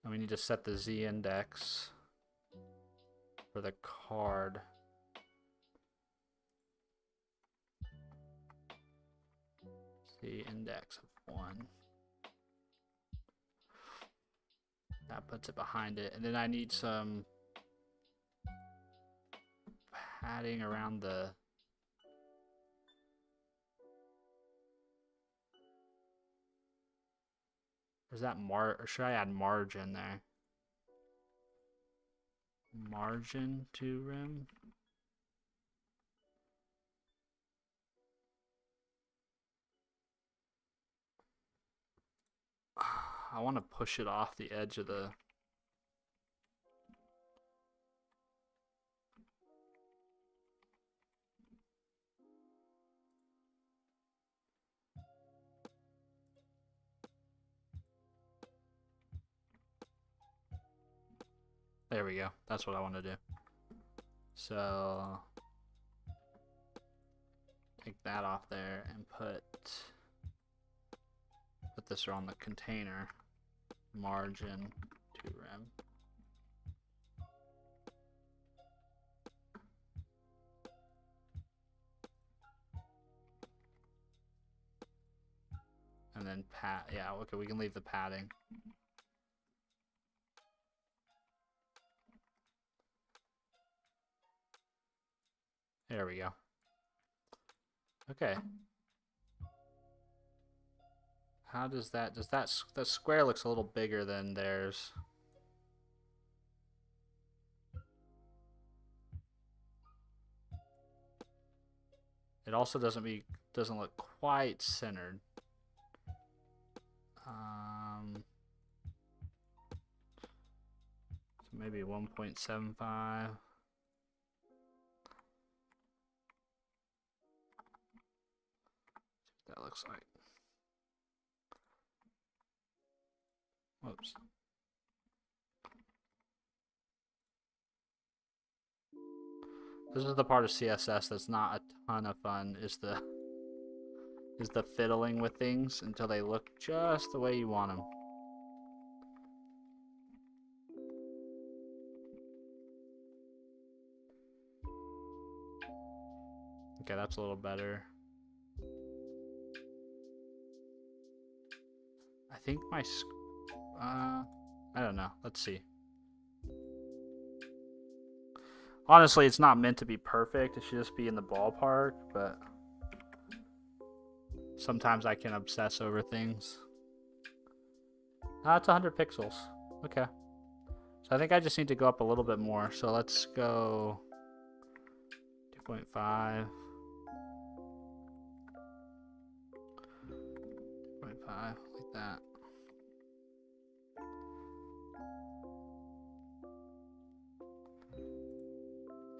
And we need to set the Z index for the card. Z index of 1. That puts it behind it. And then I need some padding around the... Is that or should I add margin there? Margin to rim. I want to push it off the edge of the... There we go. That's what I want to do. So take that off there and put this around the container. Margin to rim. And then yeah, okay, we can leave the padding. There we go. Okay. How does that, the square looks a little bigger than theirs. It also doesn't look quite centered. So maybe 1.75. That looks like. Whoops. This is the part of CSS that's not a ton of fun, is the fiddling with things until they look just the way you want them. Okay, that's a little better. I think my I don't know. Let's see. Honestly, it's not meant to be perfect. It should just be in the ballpark, but sometimes I can obsess over things. It's 100 pixels. Okay. So I think I just need to go up a little bit more. So let's go 2.5. 2.5, like that.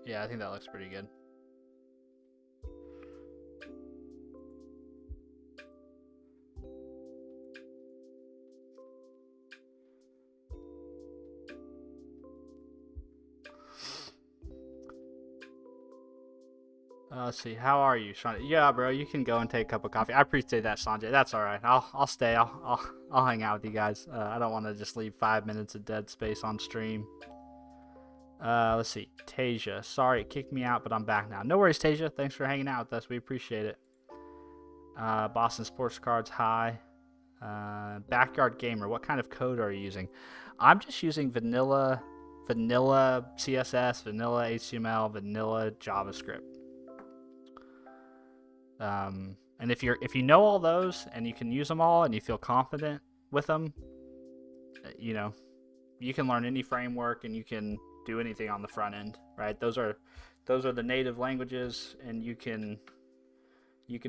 Yeah, I think that looks pretty good. Let's see. How are you, Sanjay? Yeah, bro. You can go and take a cup of coffee. I appreciate that, Sanjay. That's all right. I'll stay. I'll hang out with you guys. I don't want to just leave 5 minutes of dead space on stream. Let's see. Tasia. Sorry, it kicked me out, but I'm back now. No worries, Tasia. Thanks for hanging out with us. We appreciate it. Boston Sports Cards. Hi. Backyard Gamer. What kind of code are you using? I'm just using vanilla CSS, vanilla HTML, vanilla JavaScript. And if you know all those and you can use them all and you feel confident with them, you know, you can learn any framework and you can do anything on the front end, right? Those are the native languages, and you can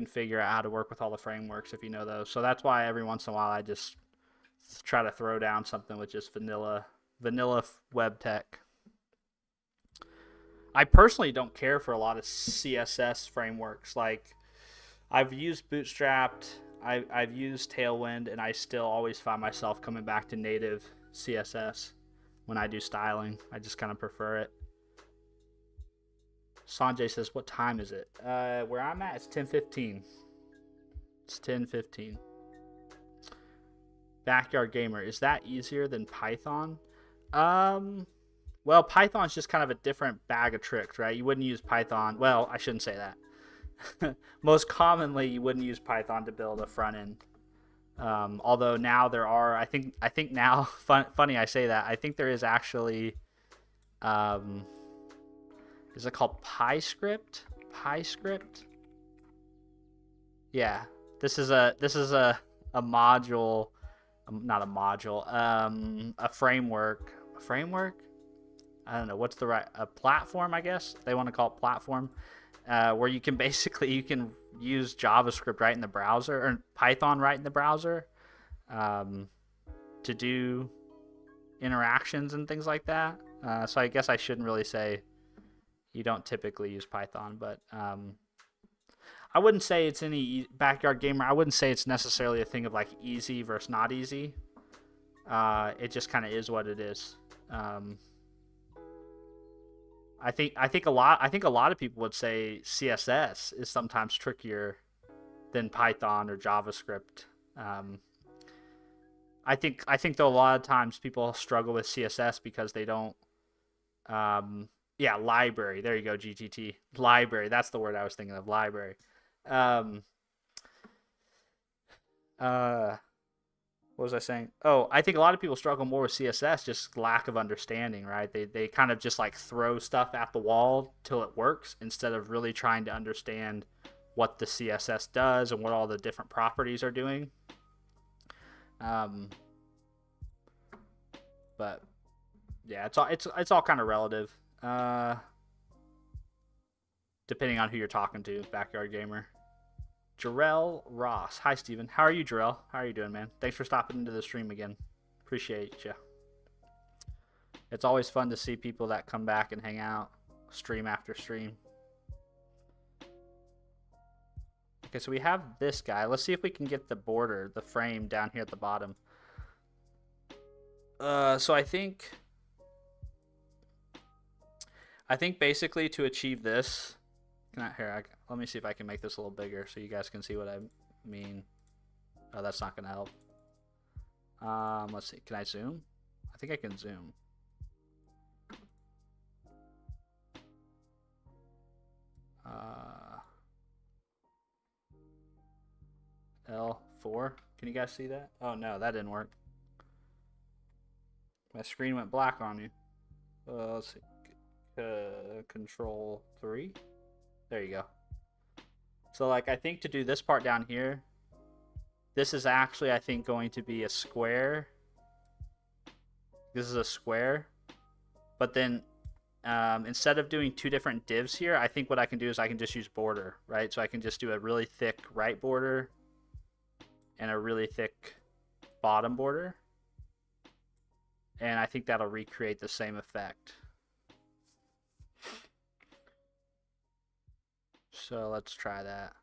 figure out how to work with all the frameworks if you know those. So that's why every once in a while I just try to throw down something with just vanilla web tech. I personally don't care for a lot of CSS frameworks. Like, I've used Bootstrapped, I've used Tailwind, and I still always find myself coming back to native CSS when I do styling. I just kind of prefer it. Sanjay says, what time is it? Where I'm at, it's 10:15. It's 10:15. Backyard Gamer, is that easier than Python? Well, Python's just kind of a different bag of tricks, right? You wouldn't use Python. Well, I shouldn't say that. Most commonly, you wouldn't use Python to build a front end. Although now there are, I think now, funny I say that, I think there is actually, is it called PyScript? PyScript? Yeah, this is a module, not a module, a framework. A framework? I don't know what's the right, a platform, I guess they want to call it platform. Where you can use JavaScript right in the browser, or Python right in the browser, to do interactions and things like that. So I guess I shouldn't really say you don't typically use Python, but I wouldn't say it's any Backyard Gamer. I wouldn't say it's necessarily a thing of like easy versus not easy. It just kind of is what it is. I think a lot of people would say CSS is sometimes trickier than Python or JavaScript. I think though a lot of times people struggle with CSS because they don't. Library. There you go, GTT. Library. That's the word I was thinking of. Library. What was I saying? Oh, I think a lot of people struggle more with CSS, just lack of understanding, right? They kind of just like throw stuff at the wall till it works instead of really trying to understand what the CSS does and what all the different properties are doing. But yeah, it's all kind of relative. depending on who you're talking to. Backyard gamer. Jarrell Ross. Hi, Steven. How are you, Jarrell? How are you doing, man? Thanks for stopping into the stream again. Appreciate you. It's always fun to see people that come back and hang out, stream after stream. Okay, so we have this guy. Let's see if we can get the border, the frame down here at the bottom. So I think basically to achieve this, let me see if I can make this a little bigger so you guys can see what I mean. Oh, that's not gonna help. Let's see. Can I zoom? I think I can zoom. L4. Can you guys see that? Oh no, that didn't work. My screen went black on you. Let's see. Control 3. There you go. So like I think to do this part down here, this is actually I think going to be a square. This is a square. But then instead of doing two different divs here, I think what I can do is I can just use border, right? So I can just do a really thick right border and a really thick bottom border. And I think that'll recreate the same effect. So let's try that.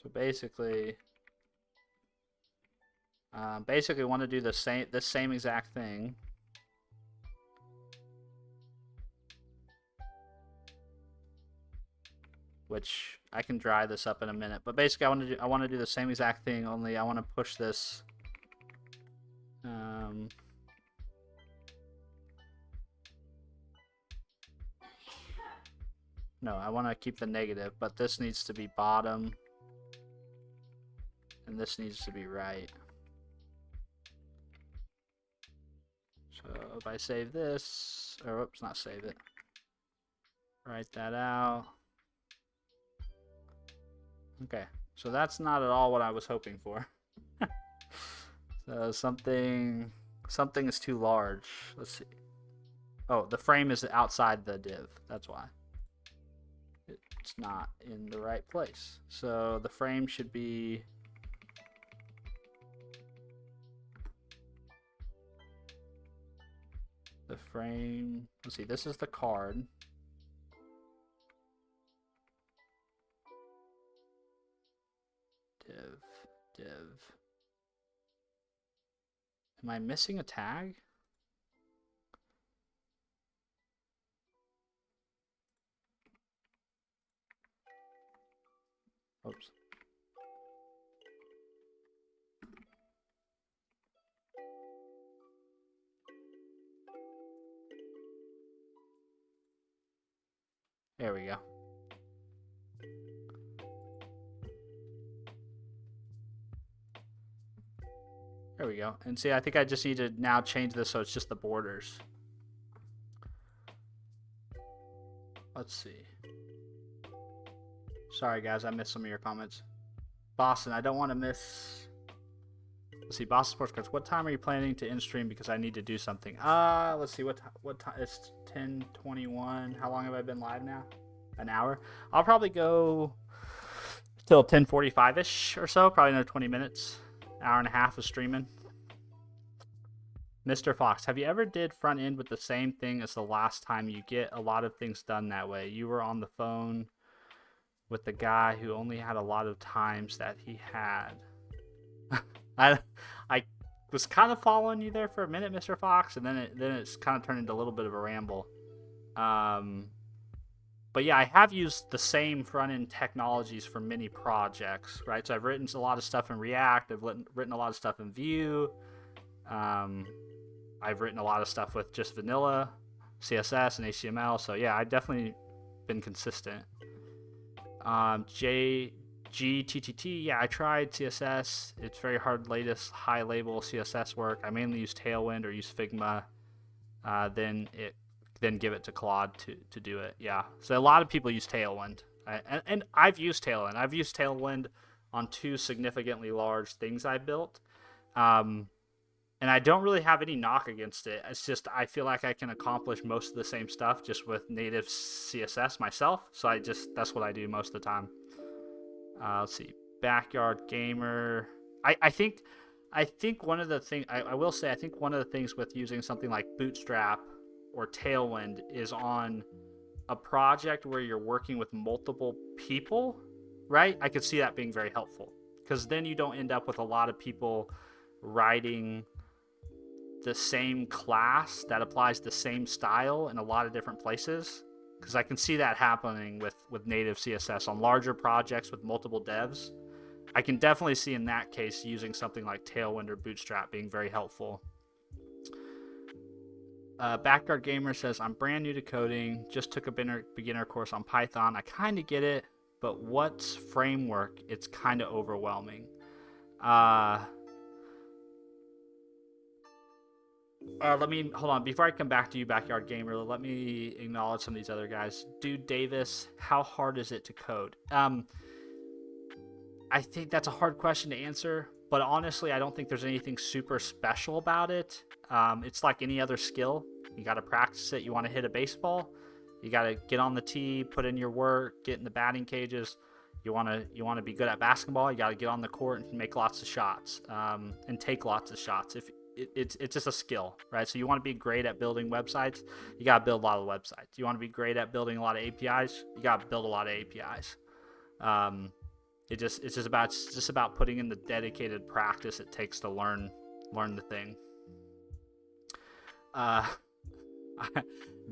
So basically want to do the same exact thing. Which I can dry this up in a minute, but basically I want to do the same exact thing, only I want to push this. No, I want to keep the negative, but this needs to be bottom, and this needs to be right. So if I save this, or whoops, not save it. Write that out. Okay, so that's not at all what I was hoping for. So something is too large. Let's see. Oh, the frame is outside the div. That's why. It's not in the right place. So the frame should be... The frame... Let's see, this is the card. Div. Am I missing a tag? Oops. There we go. There we go. And see, I think I just need to now change this so it's just the borders. Let's see. Sorry, guys, I missed some of your comments. Boston, I don't want to miss... Let's see, Boston Sports Cards. What time are you planning to end stream? Because I need to do something. Let's see, what time? It's 10:21. How long have I been live now? An hour? I'll probably go till 10:45-ish or so. Probably another 20 minutes. Hour and a half of streaming. Mr. Fox, have you ever did front end with the same thing as the last time? You get a lot of things done that way. You were on the phone with the guy who only had a lot of times that he had. I was kind of following you there for a minute, Mr. Fox, and then it's kind of turned into a little bit of a ramble. But yeah, I have used the same front-end technologies for many projects, right? So I've written a lot of stuff in React. I've written a lot of stuff in Vue. I've written a lot of stuff with just vanilla CSS and HTML. So yeah, I've definitely been consistent. GTTT, yeah, I tried CSS. It's very hard latest high label CSS work. I mainly use Tailwind or use Figma. Then give it to Claude to do it. Yeah. So a lot of people use Tailwind. And I've used Tailwind. I've used Tailwind on two significantly large things I built. And I don't really have any knock against it. It's just I feel like I can accomplish most of the same stuff just with native CSS myself. So that's what I do most of the time. Let's see, backyard gamer. I I think one of the things I will say I think one of the things with using something like Bootstrap or Tailwind is on a project where you're working with multiple people, right? I could see that being very helpful because then you don't end up with a lot of people writing the same class that applies the same style in a lot of different places, because I can see that happening with native CSS on larger projects with multiple devs. I can definitely see in that case using something like Tailwind or Bootstrap being very helpful. Backyard Gamer says, I'm brand new to coding, just took a beginner course on Python. I kind of get it, but what's framework? It's kind of overwhelming. Let me hold on before I come back to you, Backyard Gamer. Let me acknowledge some of these other guys. Dude Davis, how hard is it to code? I think that's a hard question to answer, but honestly, I don't think there's anything super special about it. It's like any other skill. You got to practice it. You want to hit a baseball, you got to get on the tee, put in your work, get in the batting cages. You want to be good at basketball. You got to get on the court and make lots of shots, and take lots of shots. If it's just a skill, right? So you want to be great at building websites, you got to build a lot of websites. You want to be great at building a lot of APIs, you got to build a lot of APIs. It's just about putting in the dedicated practice it takes to learn the thing.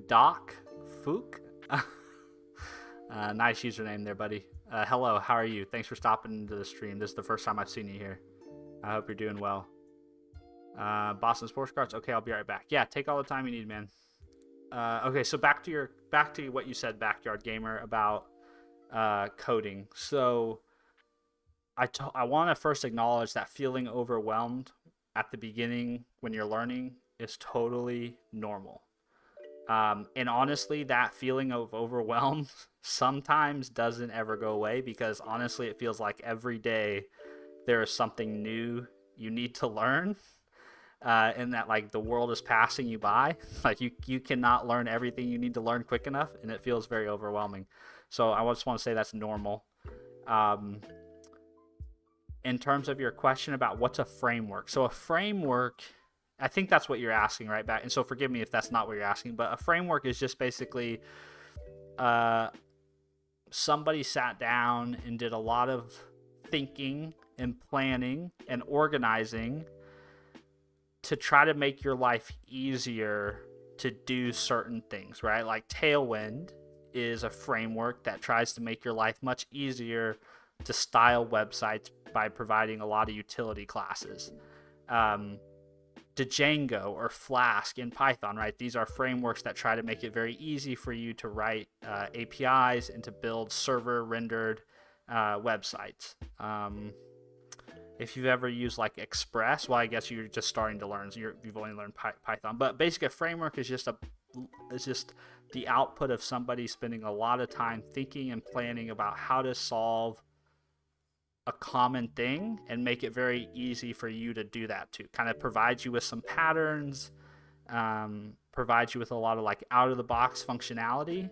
Doc Fook, nice username there, buddy. Hello, how are you? Thanks for stopping into the stream. This is the first time I've seen you here. I hope you're doing well. Boston Sports Cards. Okay, I'll be right back. Yeah, take all the time you need, man. Okay, so back to what you said, Backyard Gamer, about coding. So I want to first acknowledge that feeling overwhelmed at the beginning when you're learning is totally normal. And honestly, that feeling of overwhelm sometimes doesn't ever go away, because honestly, it feels like every day there is something new you need to learn, and that like the world is passing you by. Like you cannot learn everything you need to learn quick enough, and it feels very overwhelming. So I just want to say that's normal. In terms of your question about what's a framework, so a framework, I think that's what you're asking, right? Back, and so forgive me if that's not what you're asking, but a framework is just basically somebody sat down and did a lot of thinking and planning and organizing to try to make your life easier to do certain things, right? Like Tailwind is a framework that tries to make your life much easier to style websites by providing a lot of utility classes. Django or Flask in Python, right? These are frameworks that try to make it very easy for you to write APIs and to build server rendered websites. If you've ever used like Express, well, I guess you're just starting to learn. So you've only learned Python, but basically a framework is just the output of somebody spending a lot of time thinking and planning about how to solve a common thing and make it very easy for you to do that too. Kind of provides you with some patterns, provides you with a lot of like out of the box functionality,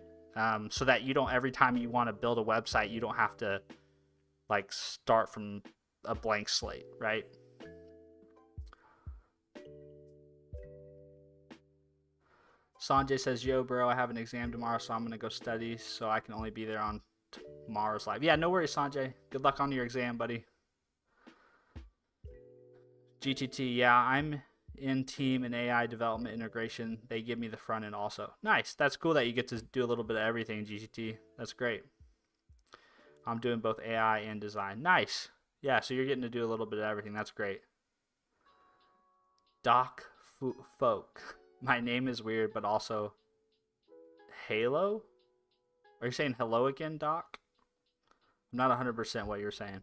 so that you don't, every time you want to build a website, you don't have to like start from a blank slate, right? Sanjay says, yo bro, I have an exam tomorrow, so I'm gonna go study, so I can only be there on tomorrow's live. Yeah, no worries, Sanjay. Good luck on your exam, buddy. GTT, yeah, I'm in team and AI development integration. They give me the front end also. Nice. That's cool that you get to do a little bit of everything, GTT. That's great. I'm doing both AI and design. Nice. Yeah, so you're getting to do a little bit of everything. That's great. Doc Folk. My name is weird, but also Halo? Are you saying hello again, Doc? I'm not 100% what you're saying.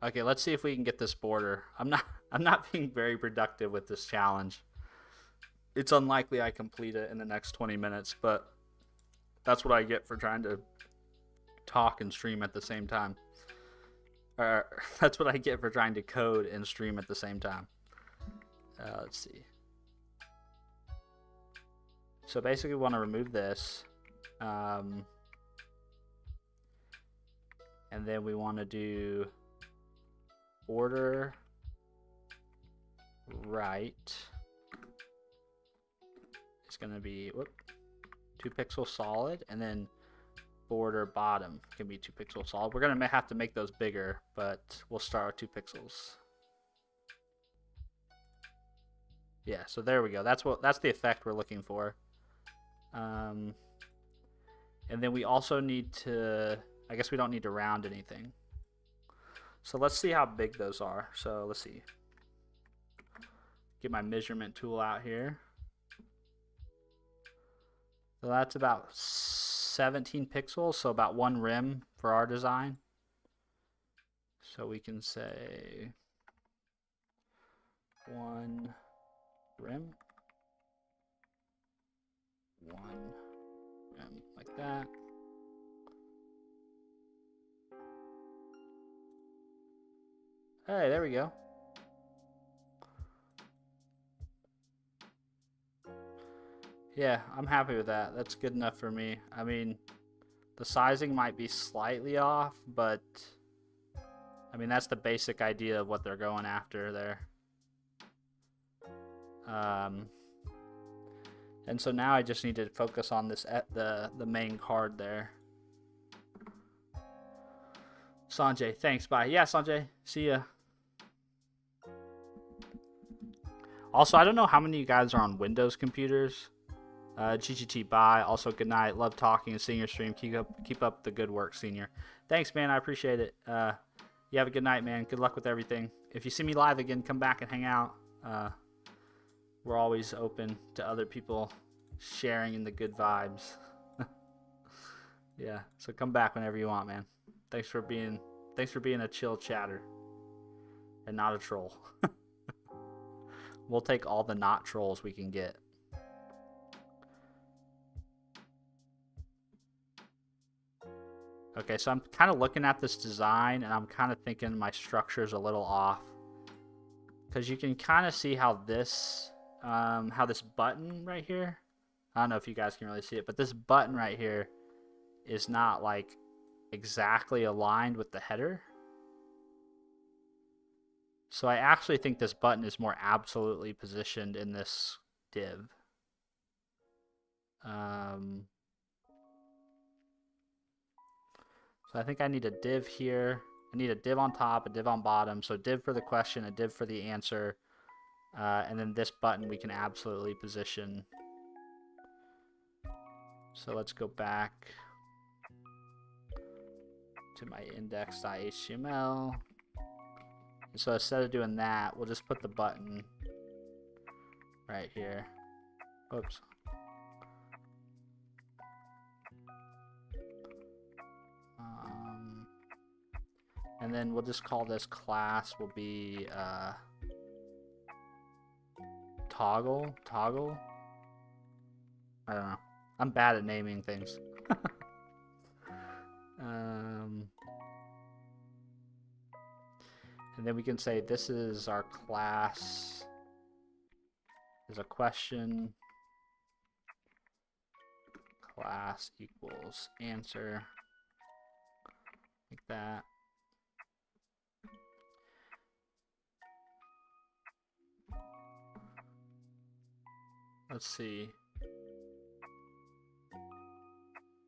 Okay, let's see if we can get this border. I'm not being very productive with this challenge. It's unlikely I complete it in the next 20 minutes, but that's what I get for trying to talk and stream at the same time. Or that's what I get for trying to code and stream at the same time. Let's see. So basically we want to remove this. And then we want to do order right. It's going to be 2 pixels solid, and then border bottom can be 2 pixels solid. We're going to have to make those bigger, but we'll start with 2 pixels. Yeah, so there we go. That's the effect we're looking for. And then we also need to, I guess we don't need to round anything. So let's see how big those are. So let's see. Get my measurement tool out here. So that's about 17 pixels, so about 1 rim for our design. So we can say 1 rim, 1 rim, like that. Hey, there we go. Yeah, I'm happy with that. That's good enough for me. I mean, the sizing might be slightly off, but I mean, that's the basic idea of what they're going after there. And so now I just need to focus on this the main card there. Sanjay, thanks. Bye. Yeah, Sanjay. See ya. Also, I don't know how many of you guys are on Windows computers. GGT, bye. Also, good night. Love talking and seeing your stream. Keep up the good work, senior. Thanks, man. I appreciate it. You have a good night, man. Good luck with everything. If you see me live again, come back and hang out. We're always open to other people sharing in the good vibes. Yeah, so come back whenever you want, man. Thanks for being a chill chatter and not a troll. We'll take all the not trolls we can get. Okay, so I'm kind of looking at this design, and I'm kind of thinking my structure is a little off. Because you can kind of see how this button right here, I don't know if you guys can really see it, but this button right here is not like exactly aligned with the header. So I actually think this button is more absolutely positioned in this div. So I think I need a div here. I need a div on top, a div on bottom. So div for the question, a div for the answer. And then this button we can absolutely position. So let's go back to my index.html. And so instead of doing that, we'll just put the button right here. Oops. And then we'll just call this class will be toggle. I don't know. I'm bad at naming things. And then we can say this is our class. Is a question. Class equals answer. Like that. Let's see.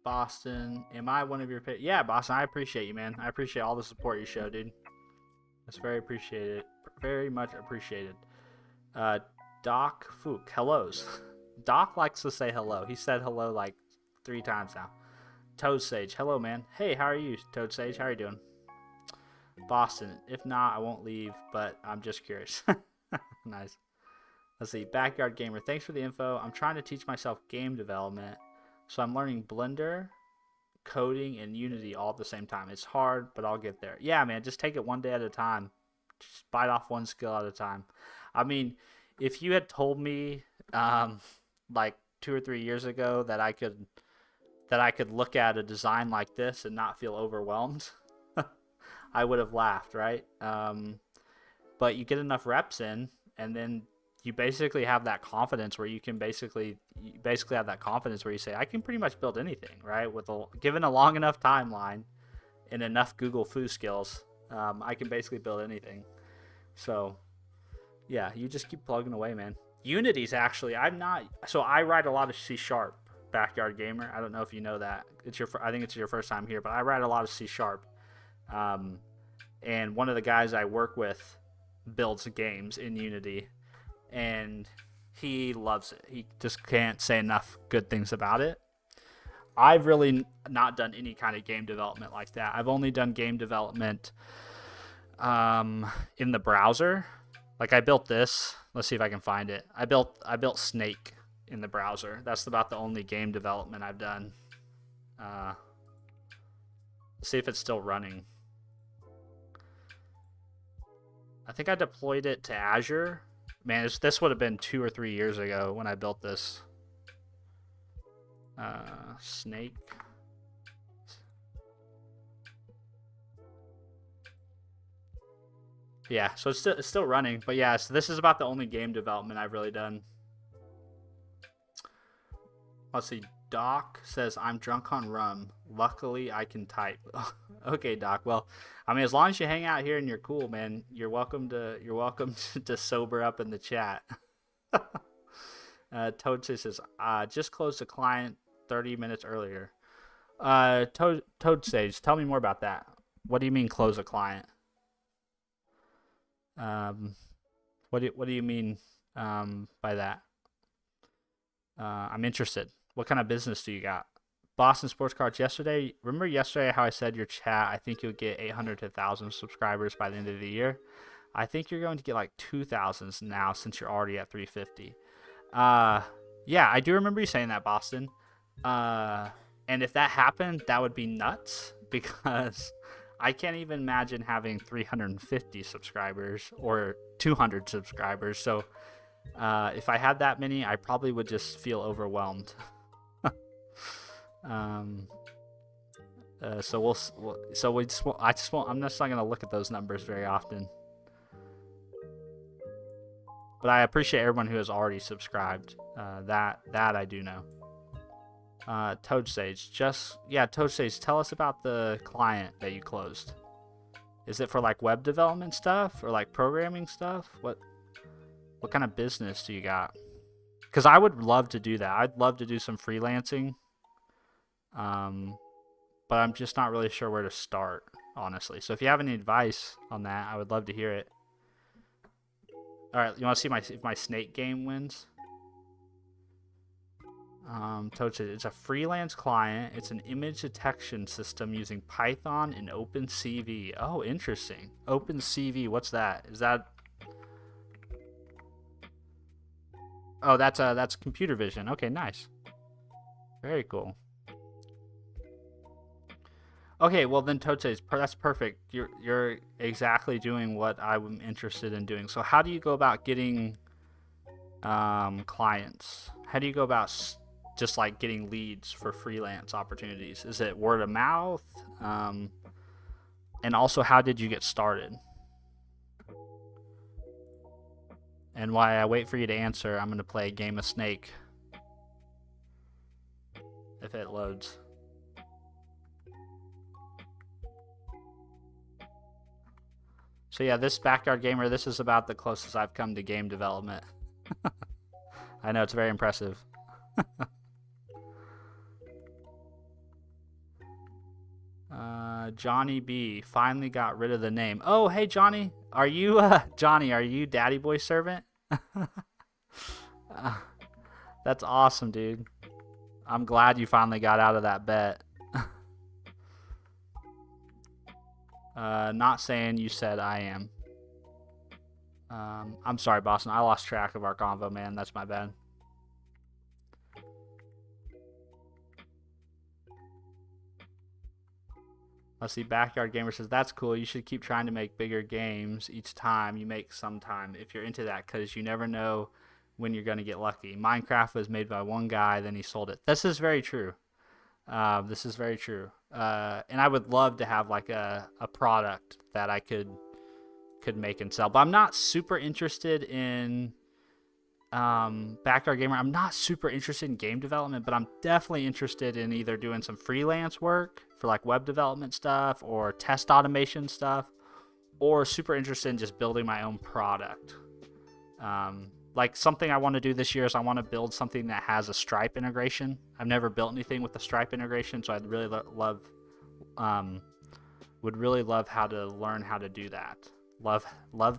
Boston, am I one of your Yeah, Boston, I appreciate you, man. I appreciate all the support you show, dude. That's very appreciated. Very much appreciated. Doc Fook, hellos. Doc likes to say hello. He said hello like 3 times now. Toad Sage, hello, man. Hey, how are you, Toad Sage? How are you doing? Boston, if not, I won't leave, but I'm just curious. Nice. Let's see, Backyard Gamer, thanks for the info. I'm trying to teach myself game development, so I'm learning Blender, coding, and Unity all at the same time. It's hard, but I'll get there. Yeah, man, just take it one day at a time. Just bite off one skill at a time. I mean, if you had told me like 2 or 3 years ago that I could look at a design like this and not feel overwhelmed, I would have laughed, right? But you get enough reps in, and then you basically have that confidence where you basically have that confidence where you say, I can pretty much build anything, right? Given a long enough timeline and enough Google foo skills, I can basically build anything. So yeah, you just keep plugging away, man. Unity's actually, I'm not, so I write a lot of C sharp. Backyard gamer. I don't know if you know that. I think it's your first time here, but I write a lot of C sharp. Um, and one of the guys I work with builds games in Unity, and he loves it. He just can't say enough good things about it. I've really not done any kind of game development like that. I've only done game development in the browser. Like I built this. Let's see if I can find it. I built Snake in the browser. That's about the only game development I've done. See if it's still running. I think I deployed it to Azure. Man, this would have been 2 or 3 years ago when I built this. Snake. Yeah, so it's still running. But yeah, so this is about the only game development I've really done. Let's see. Doc says, I'm drunk on rum. Luckily, I can type. Okay, Doc. Well, I mean, as long as you hang out here and you're cool, man, you're welcome to sober up in the chat. Toad says, just closed the client 30 minutes earlier. Toad Sage, tell me more about that. What do you mean close a client? What do you mean by that? I'm interested. What kind of business do you got? Boston Sports Cards yesterday. Remember yesterday how I said your chat, I think you'll get 800 to 1,000 subscribers by the end of the year? I think you're going to get like 2,000 now since you're already at 350. Yeah, I do remember you saying that, Boston. And if that happened, that would be nuts because I can't even imagine having 350 subscribers or 200 subscribers. So if I had that many, I probably would just feel overwhelmed. So I'm just not gonna look at those numbers very often. But I appreciate everyone who has already subscribed. That I do know. Toad Sage, Toad Sage, tell us about the client that you closed. Is it for like web development stuff or like programming stuff? What kind of business do you got? Because I would love to do that. I'd love to do some freelancing. But I'm just not really sure where to start, honestly. So if you have any advice on that, I would love to hear it. All right, you want to see if my Snake game wins? Toad says it's a freelance client. It's an image detection system using Python and OpenCV. Oh, interesting. OpenCV, what's that? Is that? Oh, that's computer vision. Okay, nice. Very cool. Okay, well then Toad says that's perfect. You're exactly doing what I'm interested in doing. So how do you go about getting clients? How do you go about just like getting leads for freelance opportunities? Is it word of mouth? And also, how did you get started? And while I wait for you to answer, I'm going to play a game of Snake. If it loads. So yeah, this Backyard Gamer, this is about the closest I've come to game development. I know, it's very impressive. Johnny B finally got rid of the name. Oh, hey Johnny, are you Johnny? Are you Daddy Boy Servant? That's awesome, dude. I'm glad you finally got out of that bet. Not saying you said I am. I'm sorry, Boston. I lost track of our convo, man. That's my bad. Let's see. Backyard Gamer says, that's cool. You should keep trying to make bigger games each time you make sometime if you're into that, because you never know when you're going to get lucky. Minecraft was made by one guy, then he sold it. This is very true. This is very true. And I would love to have like a product that I could make and sell. But I'm not super interested in backyard gamer. I'm not super interested in game development, but I'm definitely interested in either doing some freelance work for like web development stuff or test automation stuff, or super interested in just building my own product. Like something I want to do this year is I want to build something that has a Stripe integration. I've never built anything with the Stripe integration, so I'd really um, would really love how to learn how to do that. Love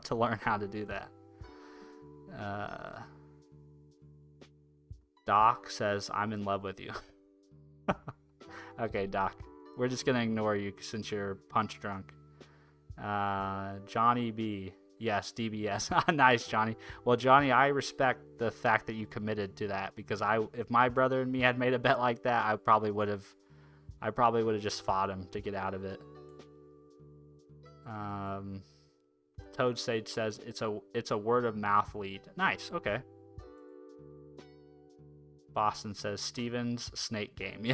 to learn how to do that. Uh, Doc says I'm in love with you. Okay, Doc, we're just gonna ignore you since you're punch drunk. Johnny B. Yes, DBS. Nice, Johnny. Well, Johnny, I respect the fact that you committed to that because if my brother and me had made a bet like that, I probably would have just fought him to get out of it. Toad Sage says it's a word of mouth lead. Nice. Okay. Boston says Steven's snake game.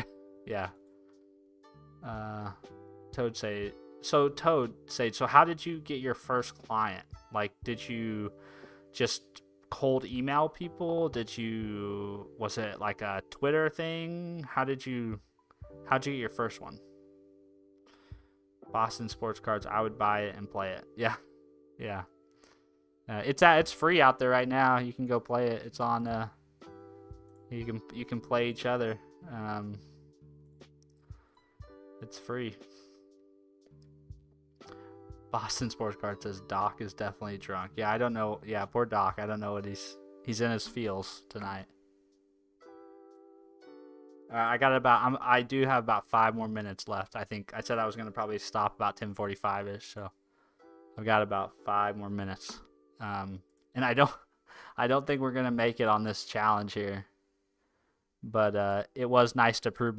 Yeah, yeah. Toad Sage. So Toad Sage. So how did you get your first client? Like, did you just cold email people? Was it like a Twitter thing? How'd you get your first one? Boston Sports Cards. I would buy it and play it. Yeah, yeah. It's free out there right now. You can go play it. It's on. You can play each other. It's free. Boston Sports Card says Doc is definitely drunk. Yeah, I don't know. Yeah, poor Doc. I don't know what he's in his feels tonight. I do have about 5 more minutes left. I think I said I was gonna probably stop about 10:45 ish. So I've got about 5 more minutes. And I don't think we're gonna make it on this challenge here. But it was nice to prove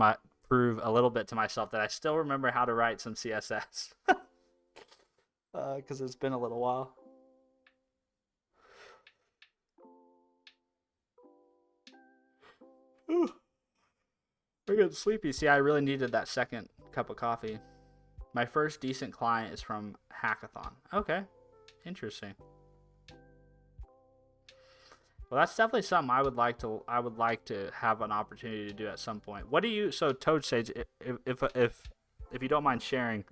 a little bit to myself that I still remember how to write some CSS. Because it's been a little while. Ooh. I'm getting sleepy. See, I really needed that second cup of coffee. My first decent client is from Hackathon. Okay, interesting. Well, that's definitely something I would like to have an opportunity to do at some point. What do you? So Toad Sage, if you don't mind sharing,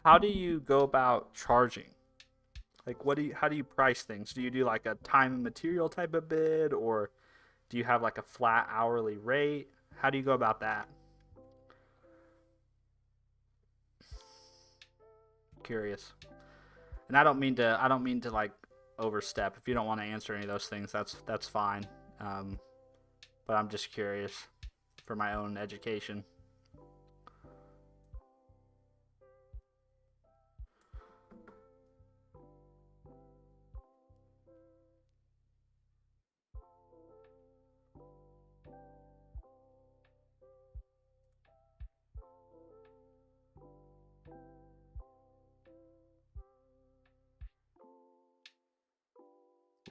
how do you go about charging? Like, how do you price things? Do you do like a time and material type of bid, or do you have like a flat hourly rate? How do you go about that? Curious. And I don't mean to like overstep. If you don't want to answer any of those things, that's fine. But I'm just curious for my own education.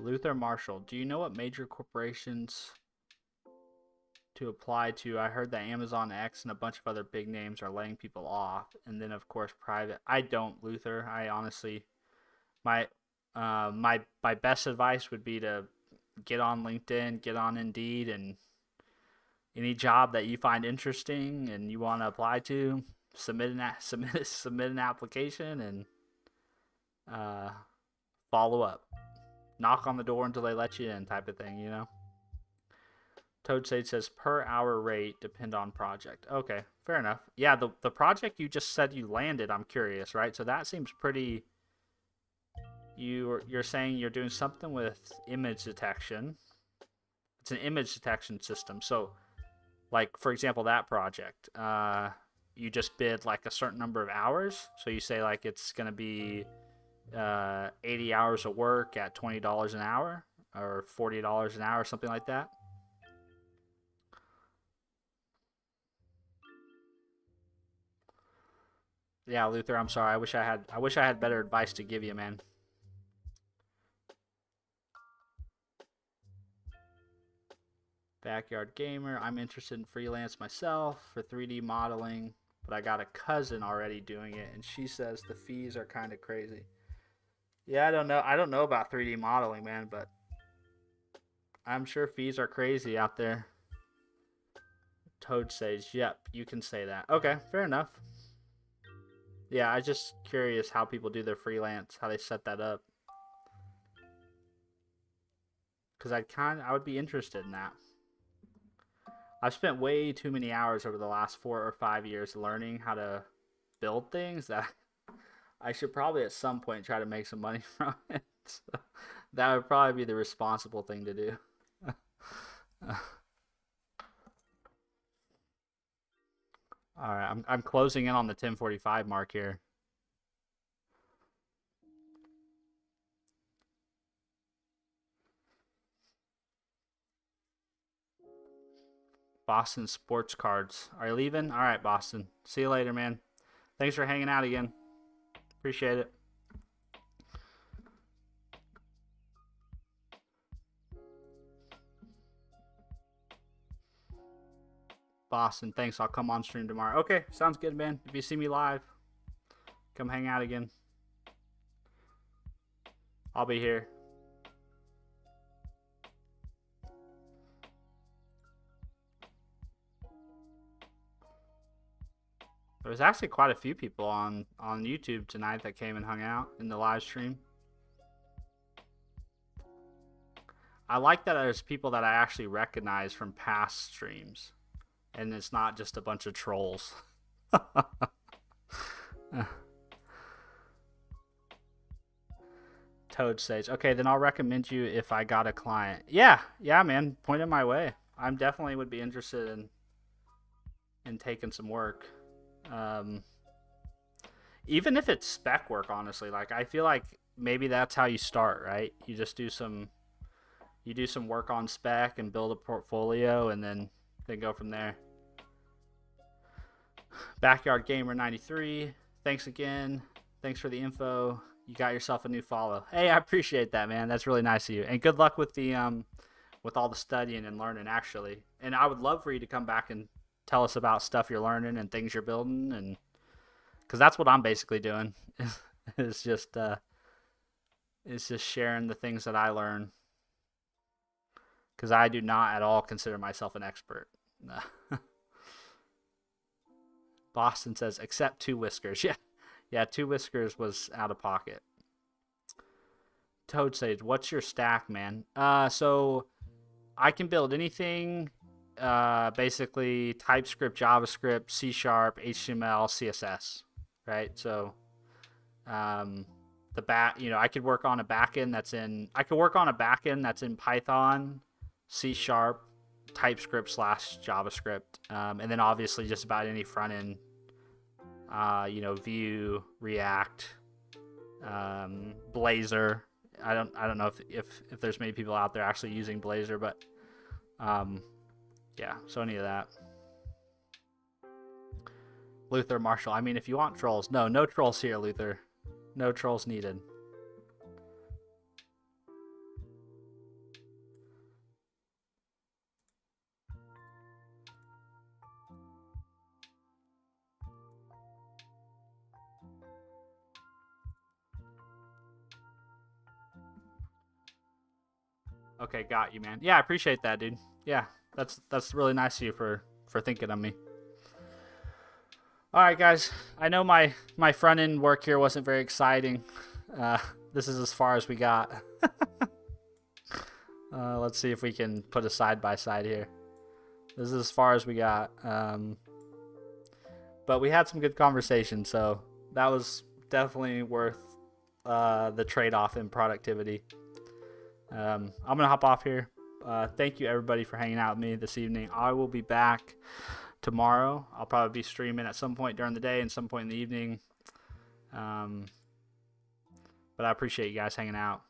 Luther Marshall, do you know what major corporations to apply to? I heard that Amazon X and a bunch of other big names are laying people off, and then of course private. I don't, Luther. I honestly, my my best advice would be to get on LinkedIn, get on Indeed, and any job that you find interesting and you want to apply to, submit an application and uh, follow up. Knock on the door until they let you in, type of thing, you know. Toad Sage says per hour rate depend on project. Okay, fair enough. Yeah, the project you just said you landed, I'm curious, right? So that seems pretty. You're saying you're doing something with image detection. It's an image detection system. So, like for example, that project, you just bid like a certain number of hours. So you say like it's gonna be 80 hours of work at $20 an hour or $40 an hour, something like that. Yeah, Luther, I'm sorry. I wish I had better advice to give you, man. Backyard gamer. I'm interested in freelance myself for 3D modeling, but I got a cousin already doing it, and she says the fees are kind of crazy. Yeah, I don't know. I don't know about 3D modeling, man, but I'm sure fees are crazy out there. Toad Sage. Yep, you can say that. Okay, fair enough. Yeah, I just curious how people do their freelance, how they set that up. Because I would be interested in that. I've spent way too many hours over the last 4 or 5 years learning how to build things that I should probably at some point try to make some money from it. So that would probably be the responsible thing to do. All right, I'm closing in on the 10:45 mark here. Boston Sports Cards. Are you leaving? All right, Boston. See you later, man. Thanks for hanging out again. Appreciate it. Boston, thanks. I'll come on stream tomorrow. Okay, sounds good, man. If you see me live, come hang out again. I'll be here. There was actually quite a few people on YouTube tonight that came and hung out in the live stream. I like that there's people that I actually recognize from past streams, and it's not just a bunch of trolls. Toad Sage. Okay, then I'll recommend you if I got a client. Yeah, man. Point it my way. I'm definitely would be interested in taking some work. Even if it's spec work, honestly, like I feel like maybe that's how you start, right? You just do some work on spec and build a portfolio, and then go from there. Backyard Gamer 93. Thanks again. Thanks for the info. You got yourself a new follow. Hey, I appreciate that, man. That's really nice of you. And good luck with the with all the studying and learning, actually. And I would love for you to come back and tell us about stuff you're learning and things you're building, and because that's what I'm basically doing. It's just sharing the things that I learn, because I do not at all consider myself an expert. Boston says, except Two Whiskers. Yeah, Two Whiskers was out of pocket. Toad Sage, what's your stack, man? So I can build anything, basically TypeScript, JavaScript, C#, HTML, CSS, right? So I could work on a backend that's in Python, C#, TypeScript / JavaScript, and then obviously just about any front end, Vue, React, Blazor. I don't know if there's many people out there actually using Blazor, but yeah, so any of that. Luther Marshall. I mean, if you want trolls, no trolls here, Luther. No trolls needed. Okay, got you, man. Yeah, I appreciate that, dude. Yeah, that's really nice of you for thinking of me. All right, guys. I know my front end work here wasn't very exciting. This is as far as we got. Let's see if we can put a side by side here. This is as far as we got. But we had some good conversation, so that was definitely worth the trade-off in productivity. I'm gonna hop off here. Thank you everybody for hanging out with me this evening. I will be back tomorrow. I'll probably be streaming at some point during the day and some point in the evening. But I appreciate you guys hanging out.